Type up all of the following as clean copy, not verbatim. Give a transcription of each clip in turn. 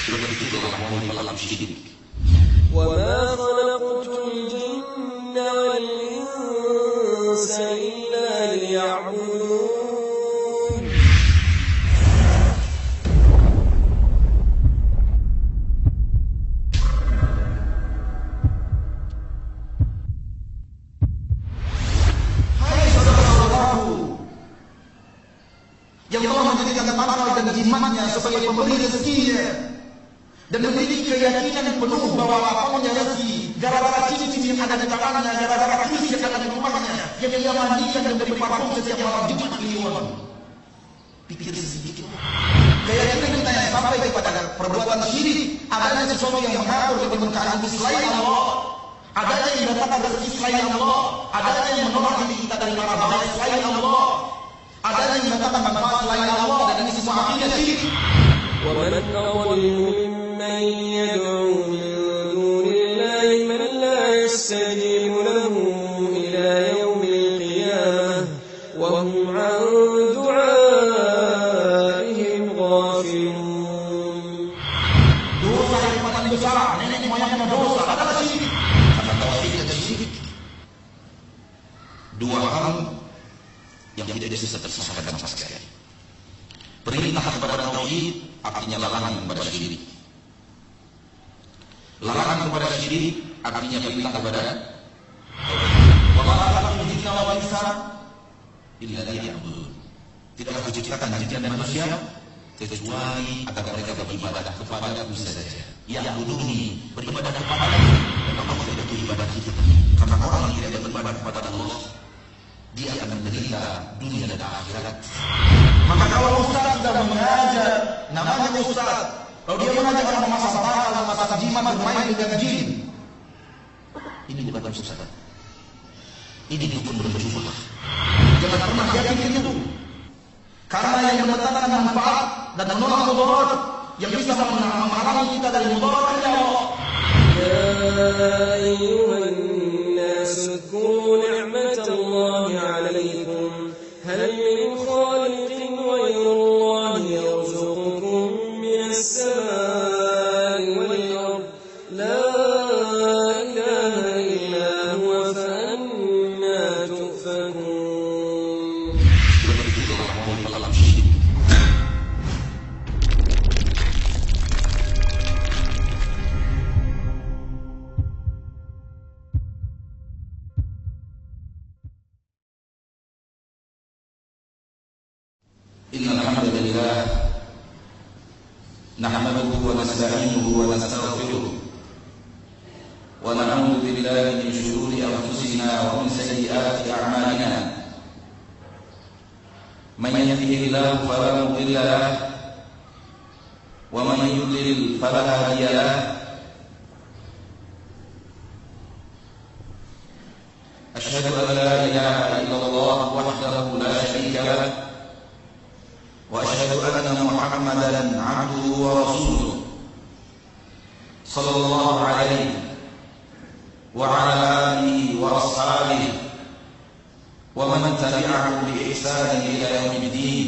Sudah begitu orang malam syirik. وما خلقت الجن والإنس إلا ليعبدون. Hai saudara-saudaraku yang telah menjadikan akal dan jimatnya sebagai pemberi rezekinya dan memiliki keyakinan penuh bahwa lapangnya rezeki gara-gara cincin yang ada di tangannya, gara-gara keris yang ada di rumahnya, yang dia mandikan dan beri parfum setiap malam Jumat Kliwon. Pikir sedikit. Keyakinan kita yang sampai kepada perbuatan syirik, adanya sesuatu yang mengatur keberkahan selain Allah, adanya yang mendatangkan rezeki selain Allah, adanya yang menolak diri kita dari mara bahaya selain Allah, adanya yang mendatangkan manfaat selain Allah, dan ini semua akidah syirik. ومن أضل ممن يدعو من دون الله من لا يستجيب له إلى يوم القيامة وهم عن دعائهم غافلون. Dosa yang paling besar, nenek moyangnya dosa adalah syirik. Karena tauhid dan syirik dua hal yang tidak bisa terpisahkan sama sekali. Perintah kepada tauhid artinya larangan kepada syirik. Larangan kepada syirik artinya perintah kepada tauhid. Wa ma khalaqtul jinna wal insa illa liya'budun. Tidaklah kuciptakan jin dan manusia kecuali agar mereka beribadah kepadaku saja. Ya'buduni, beribadah kepadaku. Dan Allah tidak butuh ibadah kita. Karena orang yang tidak beribadah kepada Allah, dia akan menderita dunia dan akhirat. Maka kalau ustaz sudah mengajar, namanya ustaz, kalau dia mengajar orang masak bakal, masak jimat, bermain dengan jin, ini bukan ustaz. Ini dukun berjubah. Jangan pernah yakin itu. Karena yang mendatangkan manfaat dan menolak mudarat, yang bisa menghalangi kita dari mudarat ya Allah. يا أيها الناس اذكروا نعمة الله عليكم هل من خالق غير الله يرزقكم من السماء والأرض لا إله إلا هو فأنى تؤفكون. Innal hamdalillah nahmaduhu wa nasta'inuhu wa nastaghfiruh wa na'udzu billahi min shururi anfusina wa min sayyiati a'malina. Man yahdihillahu fala mudilla lahu wa man yudlil fala hadiya lahu. Asyhadu an la ilaha illallah wahdahu la syarika lahu وأشهد أن محمدا عبده ورسوله صلى الله عليه وعلى آله وأصحابه ومن تبعهم بإحسان إلى يوم الدين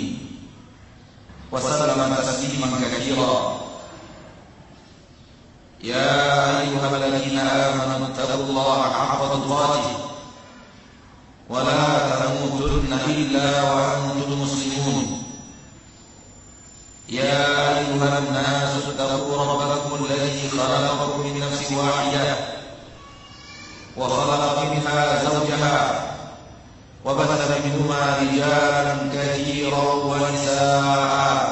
وسلم تسليما كثيرا. يا أيها الذين آمنوا اتقوا الله حق تقاته ولا تموتن إلا وأنتم مسلمون. يا أيها الناس اتقوا ربكم الذي خلقكم من نفس واحدة وخلق منها زوجها وبث منهما رجالا كثيرا ونساء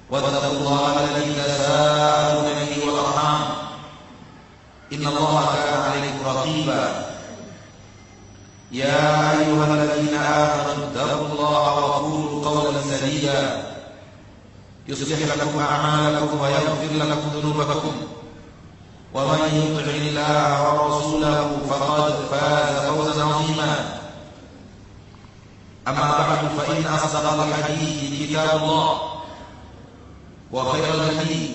واتقوا الله الذي تساءلون به والأرحام إن الله كان عليكم رقيبا. يا أيها الذين آمنوا اتقوا الله وقولوا قولا سديدا يصلح لكم أعمالكم ويغفر لكم ذنوبكم ومن يطع الله ورسوله فقد فاز فوزا عظيما. أما بعد فإن أصدق الحديث كتاب الله وخير الهدي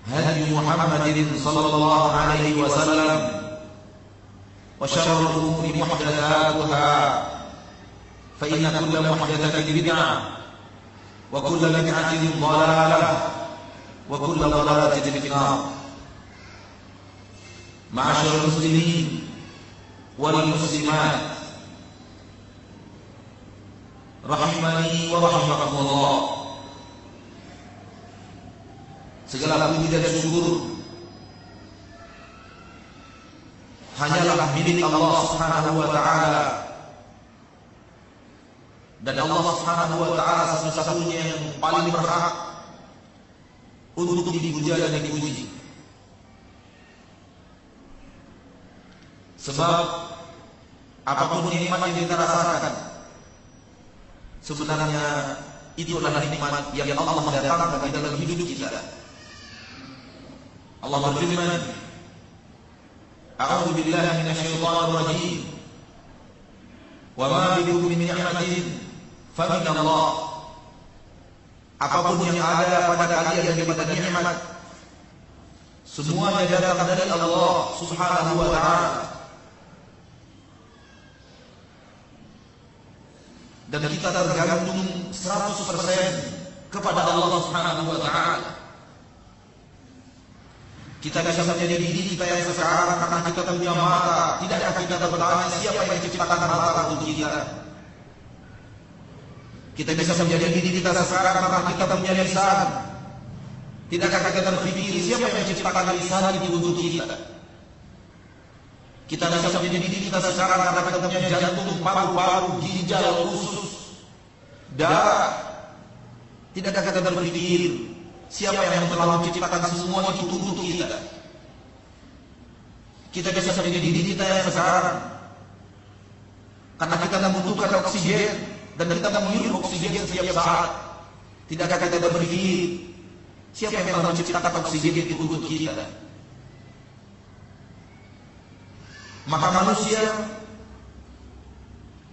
هدي محمد صلى الله عليه وسلم وشر الأمور محدثاتها فإن كل محدثة بدعة وكل بدعة ضلالة وكل ضلالة في النار. معاشر المسلمين والمسلمات rahimani wa rahimakumullah. Segala puji dan syukur hanyalah milik Allah Subhanahu wa taala. Dan Allah Subhanahu wa taala satu-satunya yang paling berhak untuk dipuja dan dipuji. Sebab apapun nikmat yang kita rasakan, sebenarnya itu adalah nikmat yang Allah datangkan di dalam hidup kita. Allah berfirman, "A'udzu billahi minasyaitonir rajim. Wa ma bikum min ni'matin fa min Allah." Apapun yang ada pada kalian daripada nikmat, semuanya datang dari Allah Subhanahu wa taala. Dan kita tergantung 100% kepada Allah Subhanahu wa taala. Kita bisa menjadi diri kita yang sekarang karena kita punya mata. Tidakkah kita bertanya siapa yang menciptakan mata untuk kita? Kita bisa menjadi diri kita sekarang karena kita punya lisan. Tidakkah kita berpikir siapa yang menciptakan lisan itu untuk kita? Kita bisa menjadi diri kita sekarang karena kita punya jantung, paru-paru, ginjal, usus, darah. Tidakkah kita berpikir siapa yang telah menciptakan semua itu untuk kita? Kita bisa menjadi diri kita yang sekarang karena kita membutuhkan oksigen dan kita menghirup oksigen setiap saat. Tidakkah kita berpikir siapa yang telah menciptakan oksigen itu untuk kita? Maka manusia,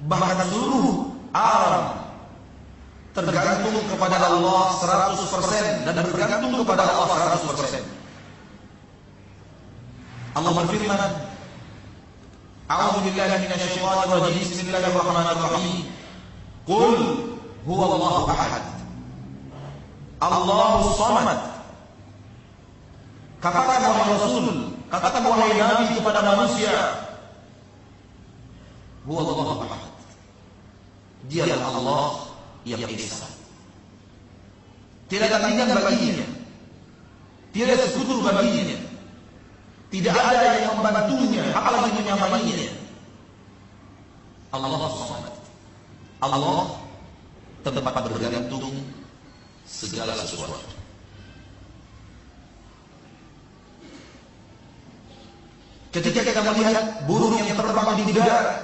bahkan seluruh alam, tergantung kepada Allah 100% dan bergantung kepada Allah 100%. Allah berfirman, "A'udzu billahi minasyaitonir rajim. Bismillahirrahmanirrahim. Qul huwallahu ahad. Allahus samad." Katakan wahai Rasul, katakan wahai Nabi kepada manusia, huwallahu ahad. Dialah Allah yang esa. Tidak ada tandingan baginya, tidak ada sekutu baginya, tidak ada yang membantunya, apalagi menyamainya. Allah Samad. Allah tempat bergantung segala sesuatu. Ketika kita melihat burung yang terbang di udara,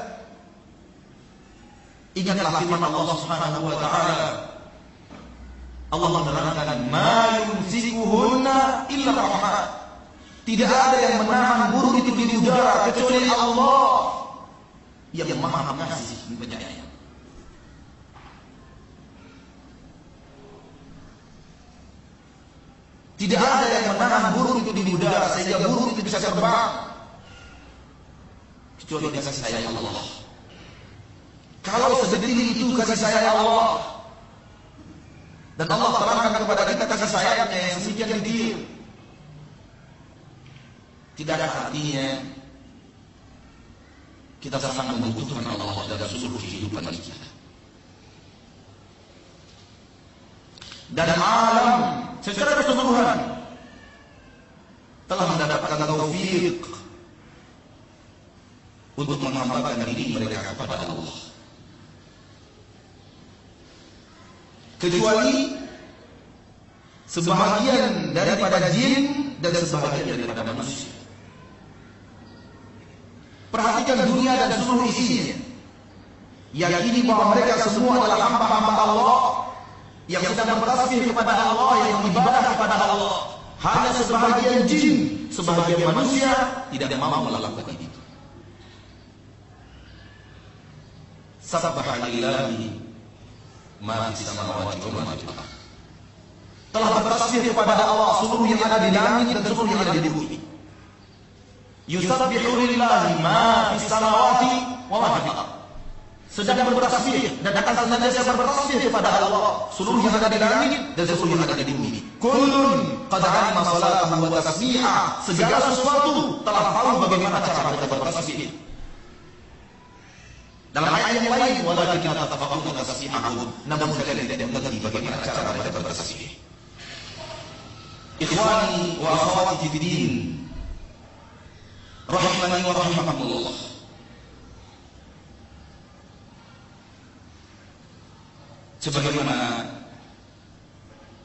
ingatlah firman Allah Subhanahu wa taala. Allah menerangkan, "Ma yumsikuhunna illa Rahman." Tidak ada yang menahan burung itu di udara kecuali Allah yang Maha Pengasih penyayang. Tidak ada yang menahan burung itu di udara sehingga burung itu bisa terbang kecuali kasih sayang Allah. Kalau sedetik itu kasih sayang Allah, dan Allah terangkan kepada kita kasih sayangnya yang sedemikian detail, tidak ada artinya kita sangat membutuhkan Allah dalam seluruh kehidupan kita. Dan alam secara keseluruhan telah mendapatkan taufik untuk menghambakan diri mereka kepada Allah. Kecuali sebahagian daripada jin dan sebahagian daripada manusia. Perhatikan dunia dan seluruh isinya. Yakini bahwa mereka semua adalah hamba-hamba Allah yang sedang bertasbih kepada Allah, yang beribadah kepada Allah. Hanya sebahagian jin, sebahagian manusia tidak mampu melakukan itu. Sabbaha lillahi ma fis samawati wa ma fil ardh. Telah bertasbih kepada Allah seluruh yang ada di langit dan seluruh yang ada di bumi. Yusabbihu lillahi ma fis samawati wa ma fil ardh. Sedang bertasbih dan akan senantiasa bertasbih kepada Allah seluruh yang ada di langit dan seluruh yang ada di bumi. Kullun qad 'alima salatahu wa tasbihah. Segala sesuatu telah tahu bagaimana cara mereka bertasbih. Dalam ayat yang lain, walakin la tafaqahuna tasbihahum, namun kalian tidak mengerti bagaimana cara mereka bertasbih. Ikhwani wa akhwati fid din, rahimani wa rahimakumullah. Sebagaimana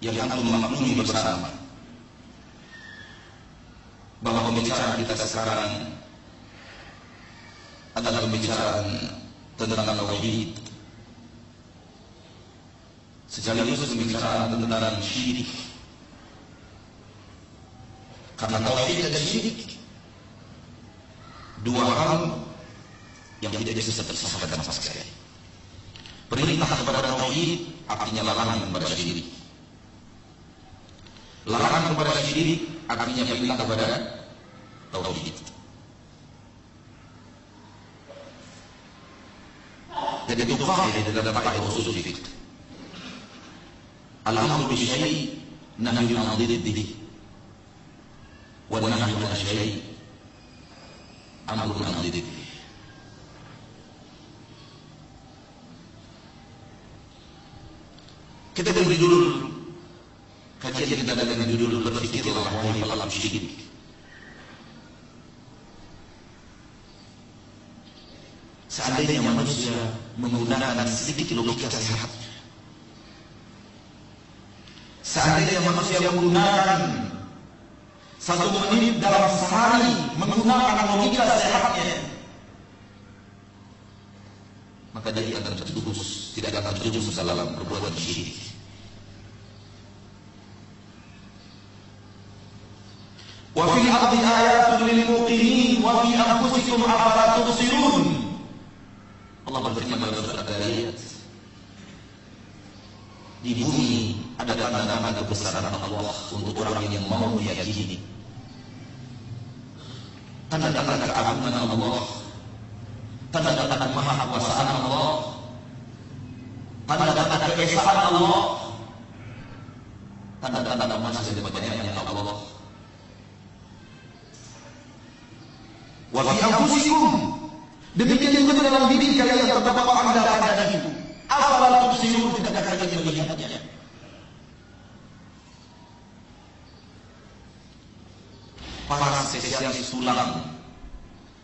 yang antum memaklumi bersama bahwa pembicaraan kita sekarang adalah pembicaraan tentang tauhid, sekaligus pembicaraan tentang syirik. Karena tauhid dan syirik dua hal yang tidak bisa terpisahkan sama sekali. Perintah kepada tauhid artinya larangan kepada syirik. Larangan kepada syirik artinya perintah kepada tauhid. Dan itu kaidah dalam kaidah usul fiqh. Al-amru bi syai' nahyun 'an dhiddihi. Wa nahyun 'an syai' amrun 'an dhiddihi. Kita beri judul kajian kita dengan judul berpikirlah wahai pelaku syirik. Seandainya manusia menggunakan sedikit logika sehat, seandainya manusia menggunakan 1 menit dalam sehari menggunakan logika sehatnya, maka dia akan terjerumus, tidak akan terjerumus dalam perbuatan syirik. Wa fil ardi ayatun lil muqinin wa fi anfusikum afala tubsirun. Allah berfirman dalam surat Al-Dariyat, di bumi ada tanda-tanda kebesaran Allah untuk orang yang mau meyakini. Tanda-tanda keagungan Allah, tanda-tanda kemahakuasaan Allah, tanda-tanda keesaan Allah, tanda-tanda masa depannya Allah. Wa fi anfusikum, demikian juga dalam diri kalian terdapat tanda-tanda itu. Afala tubsirun, tidak kalian melihatnya? Para spesialis tulang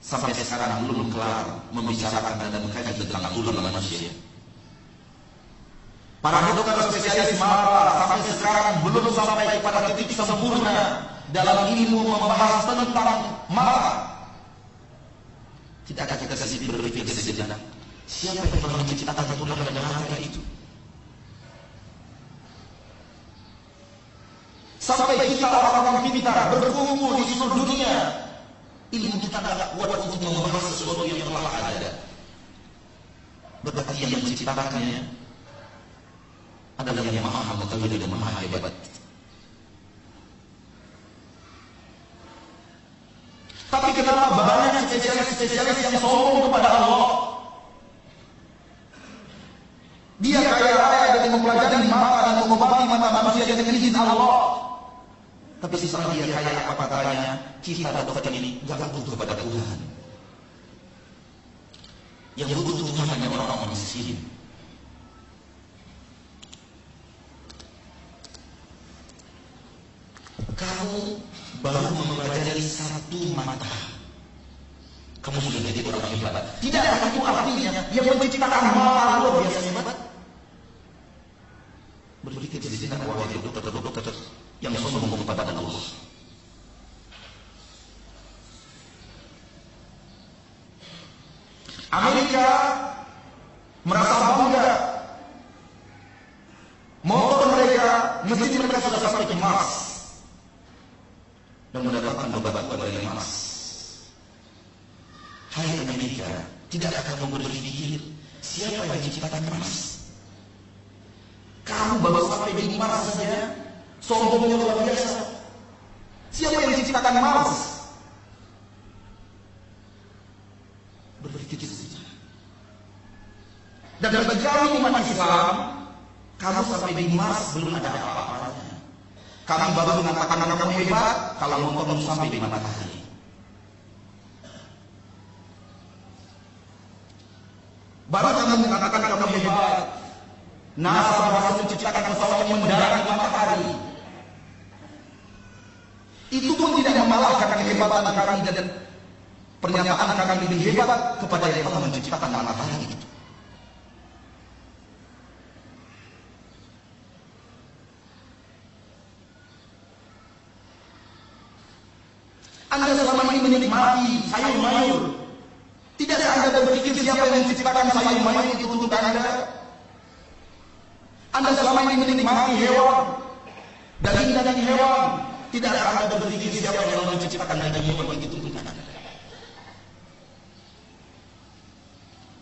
sampai sekarang belum kelar membicarakan dan mengkaji tentang tulang manusia. Para dokter spesialis mata sampai sekarang belum sampai pada titik sempurna dalam ilmu membahas tentang mata. Tidakkah kita sedikit berpikir sejenak, siapa yang pernah menciptakan tulang dan mata itu? Sampai kita orang-orang pintar berkumpul di seluruh dunia, ilmu kita tidak kuat untuk membahas sesuatu yang telah ada. Berarti yang menciptakannya adalah yang maha mengetahui dan maha hebat. Tapi kenapa banyak spesialis yang sombong kepada Allah? Dia kaya raya dengan mempelajari mata dan mengobati mata manusia dengan izin Allah. Tapi setelah dia kaya apa katanya, kita dokter ini gak butuh kepada Tuhan. Yang butuh Tuhan hanya orang-orang miskin. Kamu baru mempelajari 1 mata, kamu sudah jadi orang hebat. Tidak ada itu artinya yang menciptakan mata luar biasa hebat. Berpikir di sini wahai dokter yang sombong kepada Allah. Amerika merasa bangga, motor mereka, mesin mereka sudah sampai ke Mars dan mendapatkan obat-obat dari Mars. Hai Amerika, tidak akan berpikir siapa yang menciptakan Mars? Kamu baru sampai di Mars saja, sombongnya luar biasa. Siapa yang menciptakan Mars? Berpikir saja. Dan bagi kami umat Islam, kamu sampai di Mars belum ada apa-apanya. Kami baru mengatakan kamu hebat kalau motormu sampai di matahari. Baru kami mengatakan kamu hebat. NASA berhasil menciptakan pesawat yang mendarat di matahari. Itu pun tidak mengalahkan kehebatan kami dan pernyataan kami lebih hebat kepada yang telah menciptakan matahari itu. Anda selama ini menikmati sayur mayur. Tidak ada Anda berpikir siapa yang menciptakan sayur mayur itu untuk Anda. Anda selama ini menikmati hewan, daging hewan. Tidak ada Anda berpikir siapa yang menciptakan daging hewan itu untuk Anda.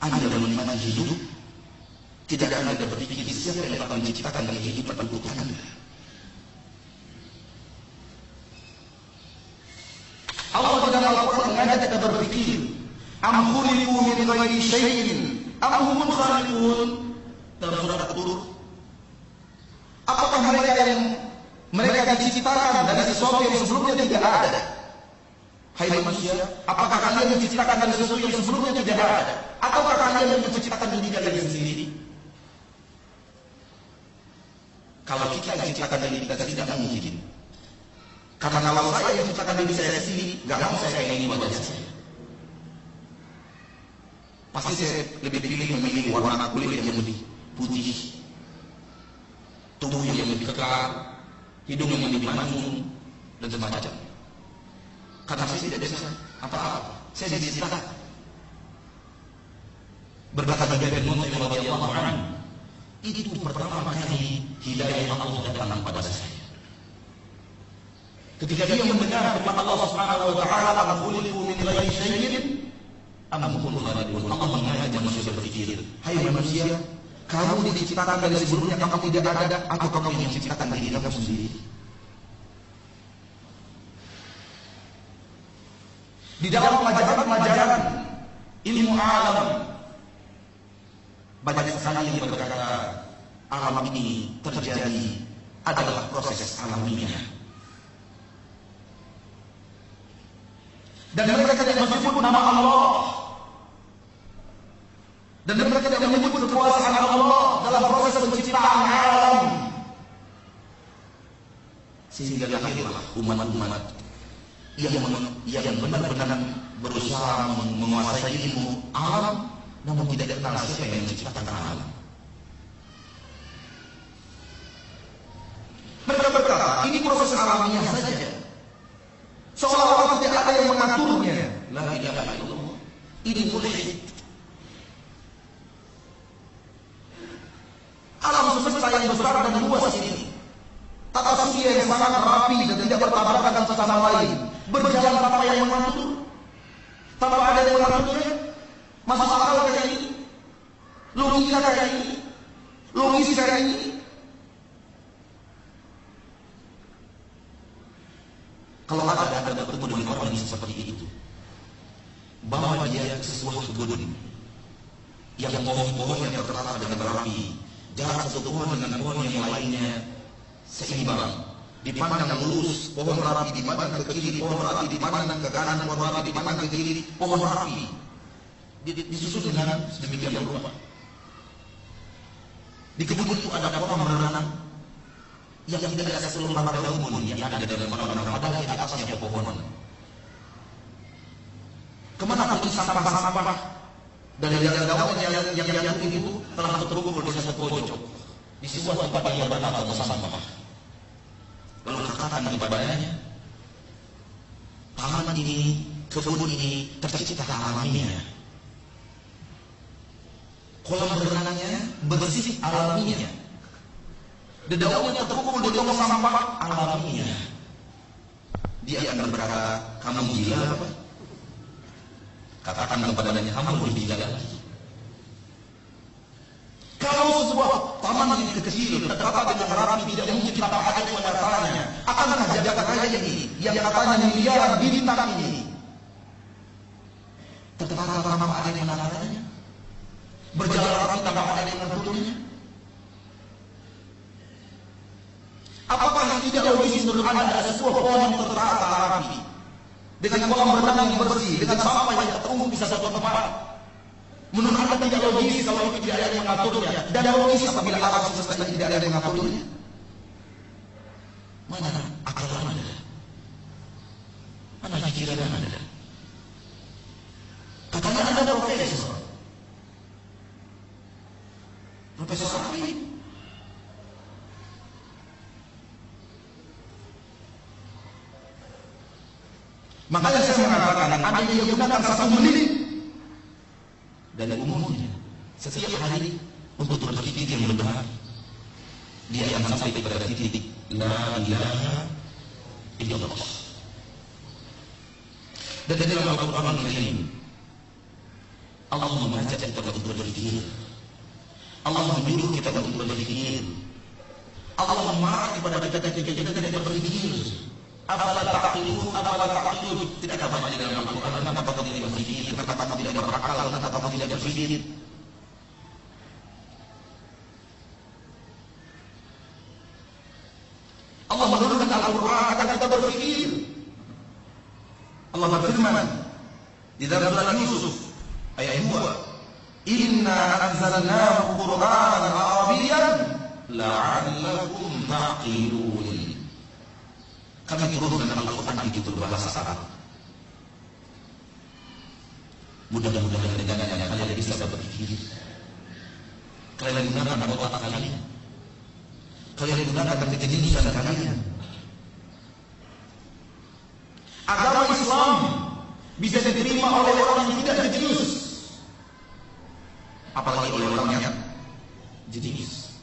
Anda menikmati hidup. Tidak ada Anda berpikir siapa yang akan menciptakan kehidupan untuk Anda. Allah di dalam Al-Quran mengajak kita berpikir, am khuliqu min ghairi syai'in am humul khaliqun. Dalam surat At-Tur, apakah mereka diciptakan dari sesuatu yang sebelumnya tidak ada? Hai manusia, apakah kalian diciptakan dari sesuatu yang sebelumnya tidak ada? Ataukah kalian yang menciptakan diri kalian sendiri? Kalau kita menciptakan diri kita tidak mungkin. Karena kalau saya yang menciptakan diri saya sendiri, nggak mau saya kayak ini wajah saya. Pasti saya lebih memilih warna kulit yang lebih putih, tubuh yang lebih kekar, hidung yang lebih mancung, dan semacam. Karena saya tidak bisa apa-apa. Saya diciptakan. Berkata Jabir bin Mut'im radhiyallahu anhu, itu pertama kali hidayah Allah datang pada saya. Ketika dia mendengar firman Allah Subhanahu wa taala, "Am khuliqu min ghairi syai'in am humul khaliqun." Allah mengajak manusia berpikir, "Hai manusia, kamu diciptakan dari sebelumnya kamu tidak ada atau kamu yang menciptakan diri kamu sendiri?" Di dalam pelajaran ilmu alam banyak sekali yang berkata alam ini terjadi adalah proses alamiah. Dan mereka tidak menyebut nama Allah. Dan mereka tidak menyebut kekuasaan Allah dalam proses penciptaan alam. Sehingga lahirlah umat-umat yang benar-benar berusaha menguasai ilmu alam, namun tidak kenal siapa yang menciptakan alam. Mereka berkata, ini proses alamiah saja. Seolah-olah tidak ada yang mengaturnya. La ilaha illallah. Ini mulhid. Alam semesta yang besar dan luas ini, tata surya yang sangat rapi dan tidak bertabrakan satu sama lain, berjalan tanpa yang mengatur, tanpa ada yang mengaturnya. Masuk akal kayak ini, logika kayak ini, logis kayak ini. Kalau ada bertemu dengan orang yang seperti itu, bawa dia ke sebuah kebun yang pohon-pohonnya tertata dengan rapi, jarak satu pohon dengan pohon yang lainnya seimbang, dipandang lurus, pohon rapi dipandang ke kiri, pohon rapi dipandang ke kanan, pohon rapi dipandang ke kiri, pohon rapi disusun dengan sedemikian rupa. Di kebun itu ada pohon berenang yang tidak ada seluruh lembar daun yang ada dalam orang-orang, padahal di atasnya pepohonan. Kemana pun sampah-sampah dan daun yang jatuh itu telah terkumpul di satu pojok di sebuah tempat yang bernama sampah. Lalu katakan kepadanya, taman ini, kebun ini tercipta alamiah. Kolam berenangnya bersih alamiah. Daunnya terkumpul di tong sampah alamiah. Dia akan berkata, kamu gila apa? Katakan kepadanya, kamu lebih gila lagi. Kalau sebuah taman yang kecil tertata dengan rapi, tidak mungkin tanpa ada yang menatanya. Akankah jagat raya ini yang katanya miliaran bintang ini tertata tanpa ada yang menatanya? Berjalan rapi tanpa ada yang mengaturnya? Apakah yang tidak logis menurut Anda ada sebuah pohon yang tertata rapi dengan kolam renang yang bersih, dengan sampah yang tertumpuk di satu tempat? Menurut Anda tidak logis kalau itu tidak ada yang mengaturnya, dan logis apabila alam semesta ini tidak ada yang mengaturnya? Mana akal Anda? Mana pikiran Anda? Katanya Anda profesor. Profesor apa ini? Makanya saya mengatakan ada yang gunakan 1 menit dari umurnya setiap hari untuk berpikir yang benar, dia akan sampai kepada titik la ilaha illallah. Dan dari dalam Al-Quran Al-Karim Allah mengajak kita untuk berpikir, Allah menyuruh kita untuk berpikir, Allah memarah kepada kita tidak berpikir. Apalah ta'qilun, apalah ta'qilun. Tidak ada apa di dalam Al-Quran. Kenapa kamu tidak berpikir? Kenapa kamu tidak berakal? Kenapa kamu tidak berpikir? Allah menurunkan Al-Quran agar kita berpikir. Allah berfirman di dalam surat Yusuf ayat 2, Inna anzalnahu Qur'anan Arabiyyan la'allakum ta'qilun. Kami turunkan Al-Quran itu berbahasa Arab. Mudah-mudahan dengannya kalian bisa berpikir. Kalian gunakan otak kalian. Kalian gunakan kejeniusan kalian. Agama Islam bisa diterima oleh orang yang tidak jenius, apalagi oleh orang yang jenius.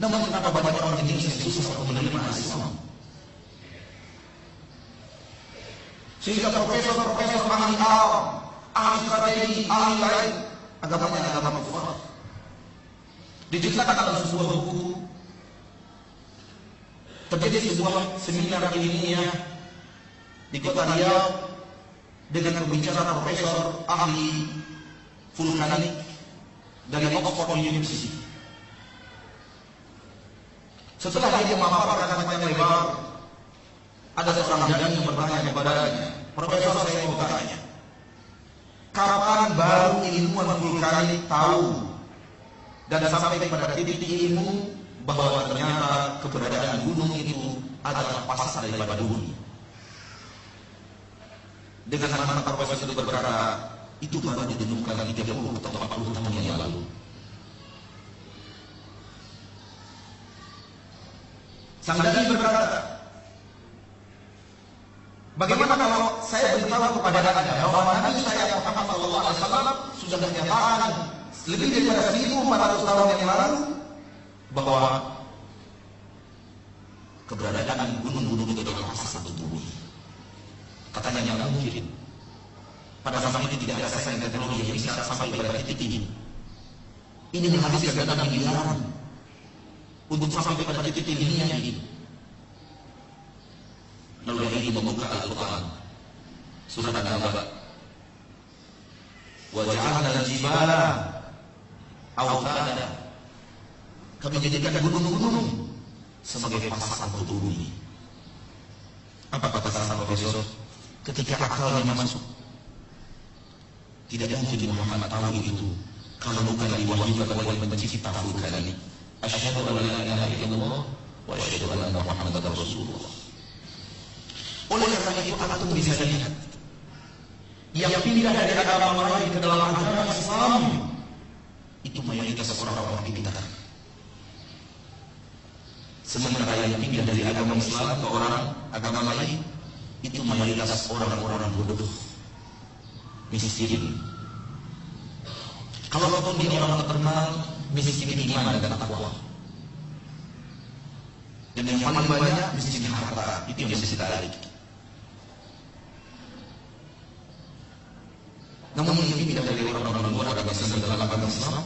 Namun kenapa banyak orang jenius yang susah untuk menerima Islam? Sehingga profesor-profesor ahli alam, ahli strategi, ahli lain, agamanya agama kufar. Diceritakan dalam sebuah buku, terjadi sebuah seminar ilmiah di kota Riau dengan pembicara profesor ahli vulkanik dari Oxford University. Setelah dia memaparkan panjang lebar, ada seorang jani yang bertanya kepadanya, Profesor, saya mau tanya, kapan baru ilmuwan vulkanik tahu dan sampai pada titik ilmu bahwa ternyata keberadaan gunung itu adalah pasar daripada bumi? Dengan anak-anak profesor itu berkata, itu baru ditemukan 30 atau 40 tahun yang lalu. Sang dai berkata, bagaimana kalau saya beritahu kepada Anda bahwa Nabi saya Muhammad SAW sudah menyatakan lebih daripada 1400 tahun yang lalu bahwa keberadaan gunung-gunung itu adalah pasar satu bumi? Katanya yang mungkin. Pada zaman ini tidak ada sains dan teknologi yang bisa sampai pada titik ini. Ini menghabiskan dana miliaran untuk sampai pada titik ini. Lalu ini membuka Al-Quran surat An-Naba, wa ja'alna al-jibala awtada, kami jadikan gunung-gunung sebagai pasar satu bumi. Apa kata sang profesor? Ketika akalnya masuk, tidak mungkin Muhammad tahu itu kalau bukan diwahyukan oleh pencipta vulkan ini. Asyhadu an la ilaha illallah wa asyhadu anna Muhammadar Rasulullah. Oleh karena itu antum bisa lihat yang pindah dari agama lain ke dalam agama Islam itu mayoritas orang-orang pintar. Sementara yang pindah dari agama Islam ke orang agama lain itu mayoritas orang-orang bodoh, miskin. Kalaupun dia orang terkenal, miskin iman dan takwa. Dan yang paling banyak miskin harta, itu yang bisa kita tarik. Namun yang tidak dari orang-orang luar agama Islam dalam agama Islam,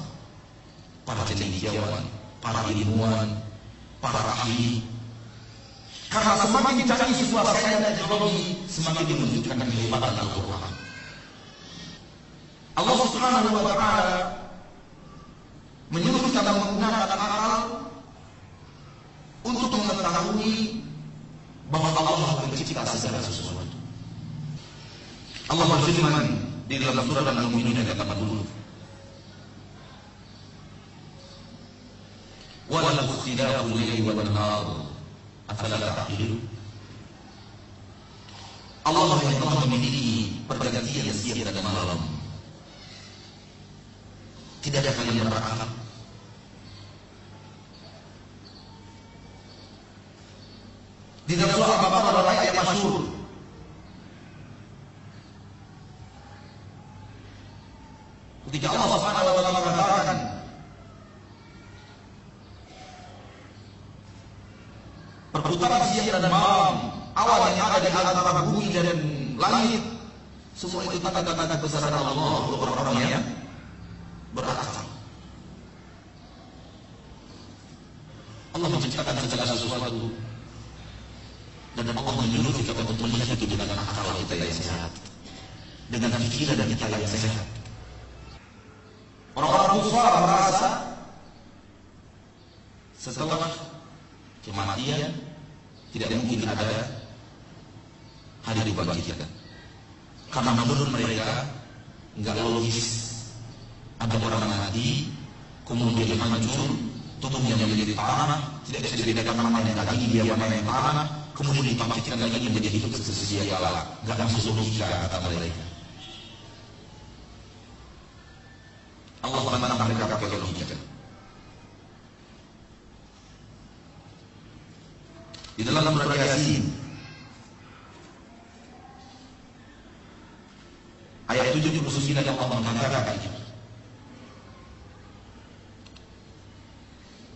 para cendekiawan, para ilmuwan, para ahli. Karena semakin canggih sebuah sains dan teknologi, semakin menunjukkan kehebatan Al-Quran. Allah Subhanahu wa Ta'ala menyuruh kita menggunakan akal untuk mengetahui bahwa Allah mencipta segala sesuatu. Allah berfirman di dalam surah Al-Mu'minun ayat 80. Wa lahu ikhtilaful laili wan nahar afala ta'qilun. Allah yang telah memiliki pergantian siang dan malam. Tidak ada kalian berakal. Di dalam surah Al-Baqarah ada ayat yang masyhur. Ketika Allah Subhanahu wa taala mengatakan, perputaran siang dan malam, awan yang ada di antara bumi dan langit, semua itu tanda-tanda kebesaran Allah untuk orang-orang yang berakal. Allah menciptakan segala sesuatu dan Allah menyuruh kita untuk melihat itu dengan akal kita yang sehat, dengan pikiran kita yang sehat. Orang-orang kufar merasa setelah kematian tidak mungkin ada hari dibangkitkan, karena menurut mereka enggak logis ada orang mati kemudian hancur, tubuhnya menjadi tanah, tidak bisa dibedakan mana yang daging dia mana yang tanah, kemudian dibangkitkan lagi menjadi hidup sedia kala. Enggak masuk logika kata mereka. Allah menantang mereka pakai logika. Di dalam surat Yasin ayat 79 Allah mengatakan,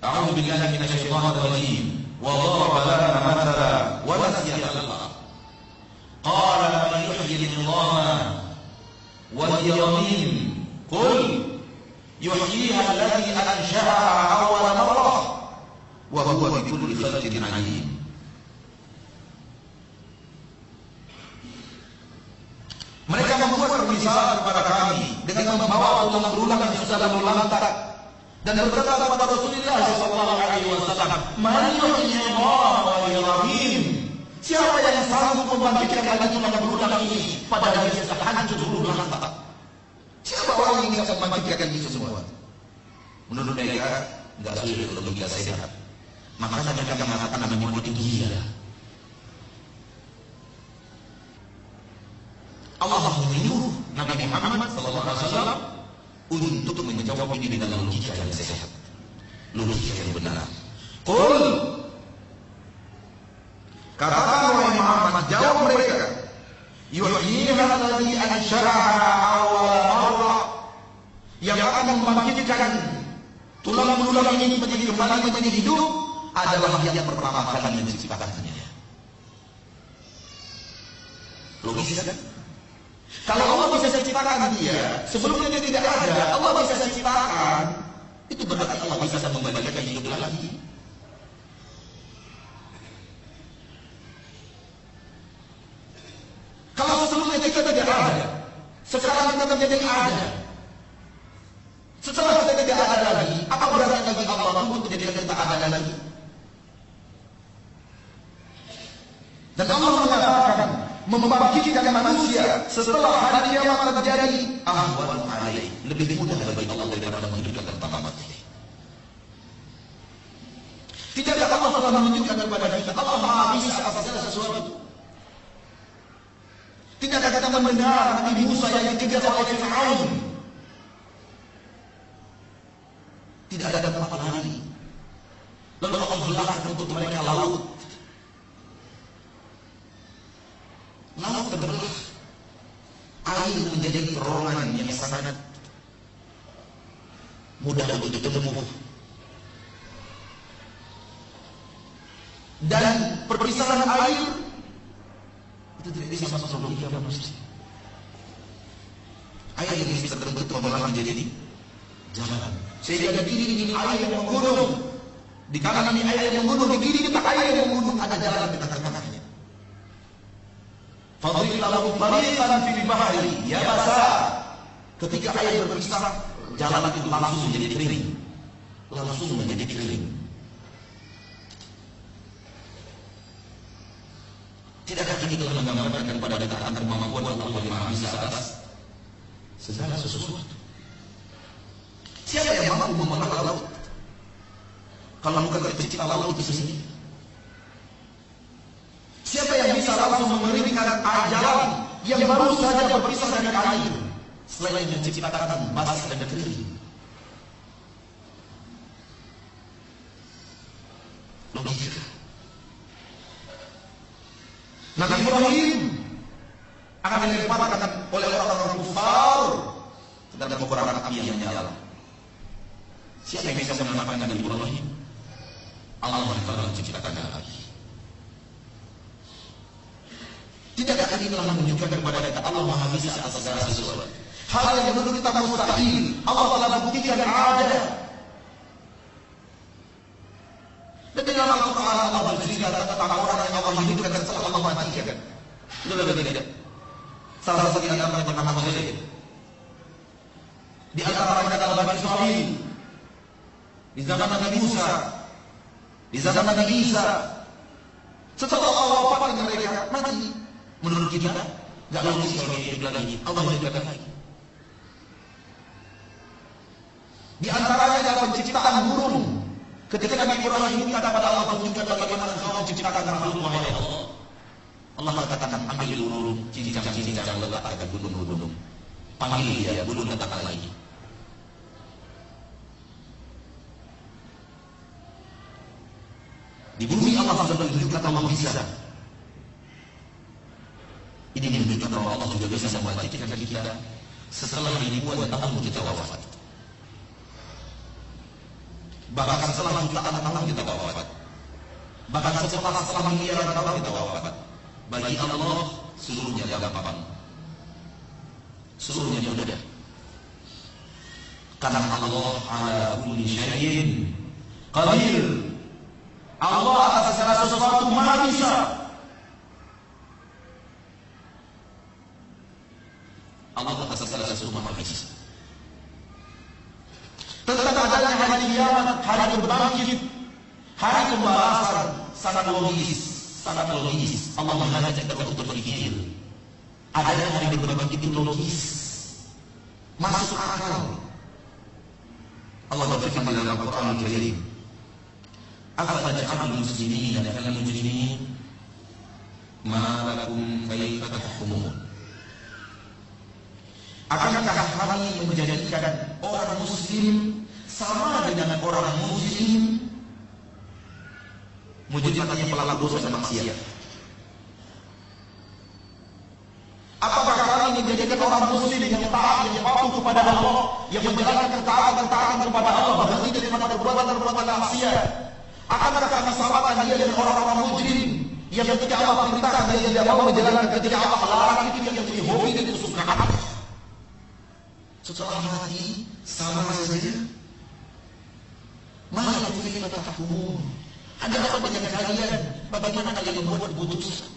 A'udzu billahi minasy syaithanir rajim. Wa daraba lana mathala wa nasiya khalqa. Qala man yuhyi al-'idhama wal yamin qul yuhyiha alladhi ansha'aha awwala marrah wa huwa bi kulli khalqin 'alim. Mereka membuat permisalan kepada kami dengan membawa tulang belulang yang sudah lalu lantak dan berkata kepada Rasulullah SAW, "Man yuhyi al-'idhama wal yamin?" Siapa yang sanggup membangkitkan lagi tulang belulang ini padahal dia sudah hancur dulu lantak? Siapa orang yang bisa membangkitkan ini semua? Menurut mereka tidak sulit untuk logika sehat. Makanya mereka mengatakan namanya itu gila. Allah menyuruh Nabi Muhammad SAW untuk menjawab ini dengan logika yang sehat, logika yang benar. Qul, katakan wahai Muhammad, jawab mereka, yuhyiha alladhi ansha'aha awwala marrah, yang akan membangkitkan tulang belulang ini menjadi kembali menjadi hidup adalah yang pertama kali menciptakannya. Logis kan? Kalau Allah bisa ciptakan dia sebelumnya dia tidak ada, Allah bisa ciptakan, itu berarti Allah bisa membangkitkan hidup lagi. Kalau sebelumnya kita tidak ada, sekarang kita menjadi ada. Setelah kita tidak ada lagi, apa berarti lagi Allah untuk menjadikan kita ada lagi? Dan Allah mengatakan membangkitkan manusia setelah hari kiamat terjadi ahwanu alaih, lebih mudah bagi Allah daripada menghidupkan pertama mati. Tidakkah Allah telah menunjukkan kepada kita Allah Maha bisa atas segala sesuatu? Tidakkah kita mendengar Nabi Musa yang dikejar oleh Fir'aun? Tidak ada tempat lari. Lalu Allah belahkan untuk mereka laut. Laut terbelah. Air menjadi terowongan yang sangat mudah untuk ditempuh. Dan perpisahan air itu tidak bisa masuk logika manusia. Air yang bisa terbentuk membelah menjadi jalan. Sehingga di kiri ini air yang menggunung, di kanan ini air yang menggunung, di kiri kita air yang menggunung, ada jalan di tengah-tengahnya. Fadhila lahu tariqan fil bahri yabasa. Ketika air berpisah, jalan itu langsung menjadi kering. Langsung menjadi kering. Tidakkah ini telah menggambarkan kepada kita tentang kemampuan Allah yang Maha Bisa atas segala sesuatu? Siapa yang mampu memegang laut? Kalau bukan pencipta laut itu sendiri. Siapa yang bisa langsung mengeringkan jalan yang baru saja berpisah dari air, selain menciptakan basah dan kering? Logika. Nabi Ibrahim akan dilemparkan oleh orang-orang kufar ke dalam kobaran api yang menyala. Siapa yang bisa menaklukkan Nabi Ibrahim? Allah yang telah menciptakan api. Tidakkah ini telah menunjukkan kepada kita Allah Maha Bisa atas segala sesuatu? Hal yang menurut kita mustahil, Allah telah buktikan ada. Dan dalam Al-Quran Allah bercerita tentang orang yang Allah hidupkan setelah Allah matikan. Betul atau tidak? Salah satu di antara bernama Khalid. Di antara mereka adalah Bani Israil. Di zaman Nabi Musa, di zaman Nabi Isa. Setelah Allah wafatkan mereka mati. Menurut kita, nggak logis kalau dia hidup lagi. Allah hidupkan lagi. Di antaranya adalah penciptaan burung. Ketika Nabi Ibrahim minta kepada Allah tunjukkan bagaimana engkau menciptakan makhluk, wahai Allah. Allah katakan, ambil burung, cincang-cincang letakkan ke gunung-gunung. Panggil dia, burung datang lagi. Di bumi Allah sudah menunjukkan Allah bisa. Ini menunjukkan bahwa Allah juga bisa mematikan kita setelah ribuan tahun kita wafat. Bahkan setelah jutaan tahun kita wafat. Bahkan setelah miliaran tahun kita wafat. Bagi Allah seluruhnya gampang. Seluruhnya mudah. Karena Allah ala kulli syai'in qadir. Allah atas segala sesuatu Maha Bisa. Allah atas segala sesuatu Maha Bisa. Tentang adanya hari kiamat, hari berbangkit, hari pembalasan, sangat logis, sangat logis. Allah mengajak kita untuk berpikir. Adanya hari berbangkit itu logis, masuk akal. Allah berfirman dalam Al-Quran Al-Karim, "Afataj'alul muslimina kal mujrimin, ma lakum kaifa tahkumun?" Akankah kami menjadikan orang muslim sama dengan orang mujrim? Mujrim artinya pelaku dosa dan maksiat. Apakah kami menjadikan orang muslim yang taat, yang patuh kepada Allah, yang menjalankan ketaatan kepada Allah, berhenti dari perbuatan maksiat? Akankah kami samakan dia dengan orang-orang mujrim yang ketika Allah perintahkan dia tidak mau menjalankan, ketika Allah melarang itu yang menjadi hobi dan kesukaan? Setelah mati sama saja. Malah kalian tahkumun. Ada apa dengan kalian? Bagaimana kalian membuat keputusan?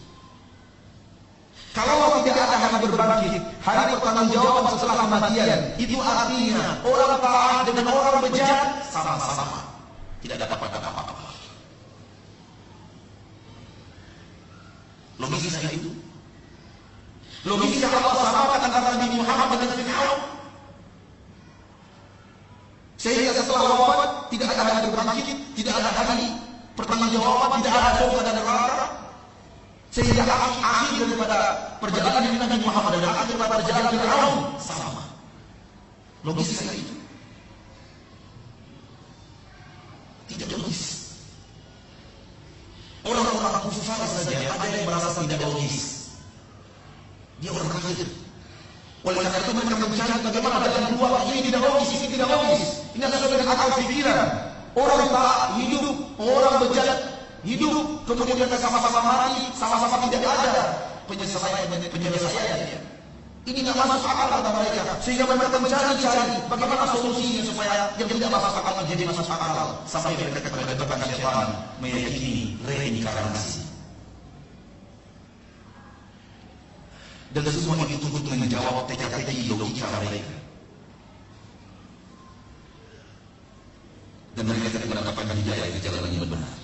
Kalau tidak ada hari berbangkit, hari pertanggungjawaban setelah kematian, itu artinya orang taat dengan orang bejat sama-sama. Tidak ada apa-apa. Logisnya itu. Logisnya Allah samakan antara Nabi Muhammad dengan Fir'aun. Sehingga setelah wafat tidak ada hari berbangkit, tidak ada hari pertanggungjawaban, tidak ada surga dan neraka. Sehingga akhir daripada perjalanan Nabi Muhammad dan akhir daripada perjalanan Fir'aun sama. Logisnya itu. Tidak logis. Orang-orang kufar saja ada yang merasa tidak logis. Dia orang kafir. Oleh karena itu mereka mencari bagaimana jalan keluar. Ini tidak logis, ini tidak logis. Ini sesuai dengan akal pikiran. Orang taat hidup, orang bejat hidup, kemudian mereka sama-sama mati, sama-sama tidak ada penyelesaiannya. Ini tidak masuk akal kata mereka. Sehingga mereka mencari bagaimana solusinya supaya yang tidak masuk akal menjadi masuk akal. Sampai mereka kepada syaitan meyakini reinkarnasi. Dan semua itu untuk menjawab teka-teki logika mereka. Dan mereka tidak mendapatkan hidayah ke jalan yang benar.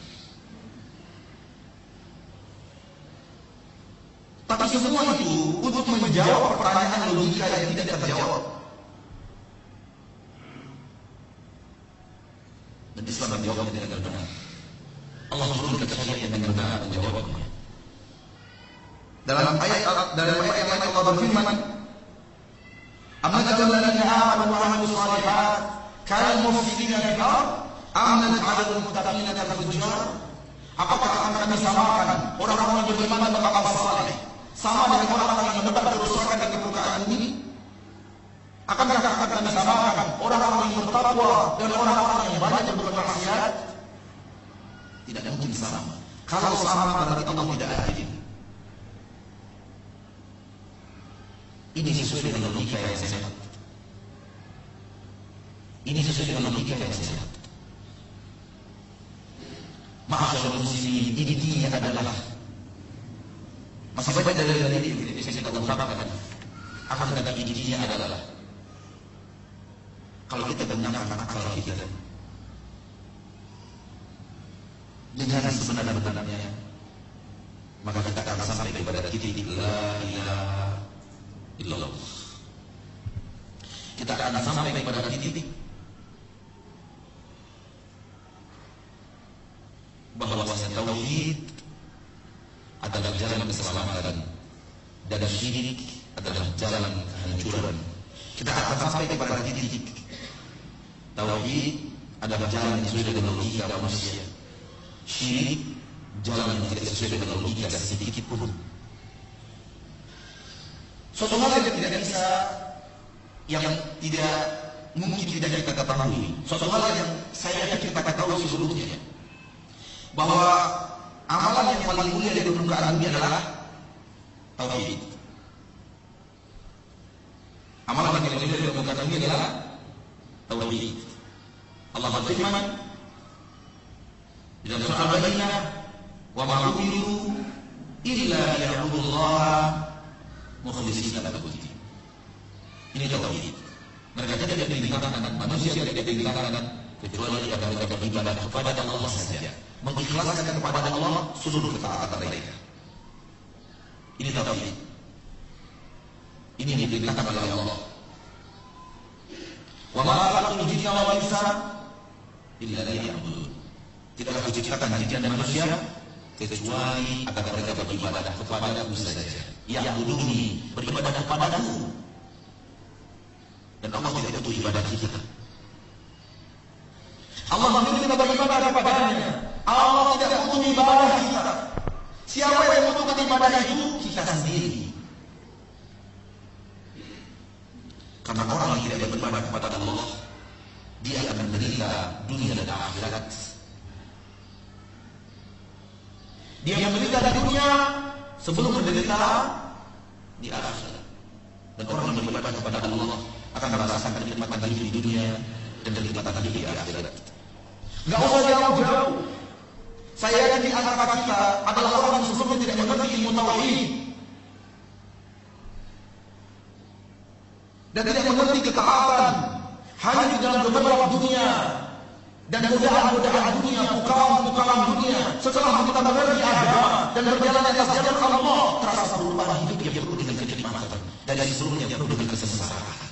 Tapi semua itu untuk menjawab pertanyaan logika yang tidak terjawab. Dan Islam menjawabnya dengan benar. Allah turunkan syariat dengan benar menjawabnya. Dalam ayat yang lain Allah berfirman, "Amma alladzina amanu wa 'amilus shalihat kanu mufsidina fil ard am naj'alul muttaqina kal fujjar?" Apakah akan kami samakan orang-orang yang beriman dan beramal saleh sama dengan orang-orang yang menyebar kerusakan di permukaan bumi? Akankah akan kami samakan orang-orang yang bertakwa dan orang-orang yang banyak berbuat maksiat? Tidak mungkin sama. Kalau sama berarti Allah tidak adil. Ini sesuai dengan logika yang sehat. Ini sesuai dengan logika yang sehat. Ma'asyarul muslimin, intinya adalah masih banyak dari ini saya tidak ungkapkan. Akan tetapi intinya adalah kalau kita gunakan akal kita dengan sebenar-benarnya, maka kita akan sampai kepada titik la ilaha illallah. Kita akan sampai kepada titik bahwa tauhid adalah jalan keselamatan dan syirik adalah jalan kehancuran. Kita akan sampai kepada titik tauhid adalah jalan yang sesuai dengan logika manusia. Syirik jalan yang tidak sesuai dengan logika sedikit pun. Suatu hal yang tidak bisa, yang tidak mungkin tidak kita ketahui. Suatu hal yang saya yakin kita ketahui sebelumnya, bahwa amalan yang paling mulia dari permukaan bumi adalah tauhid. Amalan yang paling mulia dari permukaan bumi adalah tauhid. Allah berfirman di dalam surah Al-Baqarah, "Wa ma umiru illa liya'budullaha mukhlishina lahu-d-din." Ini tauhid. Mereka tidak diperintahkan, manusia tidak diperintahkan kecuali agar mereka beribadah kepada Allah saja, mengikhlaskan kepada Allah seluruh ketaatan mereka. Ini tauhid. Ini yang diperintahkan oleh Allah. Wa ma khalaqtul jinna wal insa illa liya'budun. Tidaklah kuciptakan jin dan manusia kecuali agar mereka beribadah kepada-Ku saja. Ya'buduni, beribadah kepada-Ku. Dan Allah tidak butuh ibadah kita. Allah meminta kita beribadah kepada-Nya. Allah tidak butuh ibadah kita. Siapa yang membutuhkan ibadah itu? Kita sendiri. Karena orang yang tidak beribadah kepada Allah, dia akan menderita dunia dan akhirat. Dia menderita di dunia sebelum menderita di akhirat. Dan orang yang beribadah kepada Allah akan merasakan kenikmatan hidup di dunia dan kenikmatan hidup di akhirat. Enggak usah jauh-jauh. Saya yakin di antara kita adalah orang yang sebelumnya tidak mengerti ilmu tauhid dan tidak mengerti ketaatan, hanya di dalam gemerlap dunia dan godaan-godaan dunia, pukalan-pukalan dunia. Setelah kita mengerti agama dan berjalan atas jalan Allah, terasa perubahan hidup yang penuh dengan kenikmatan dan dari sebelumnya penuh dengan kesengsaraan.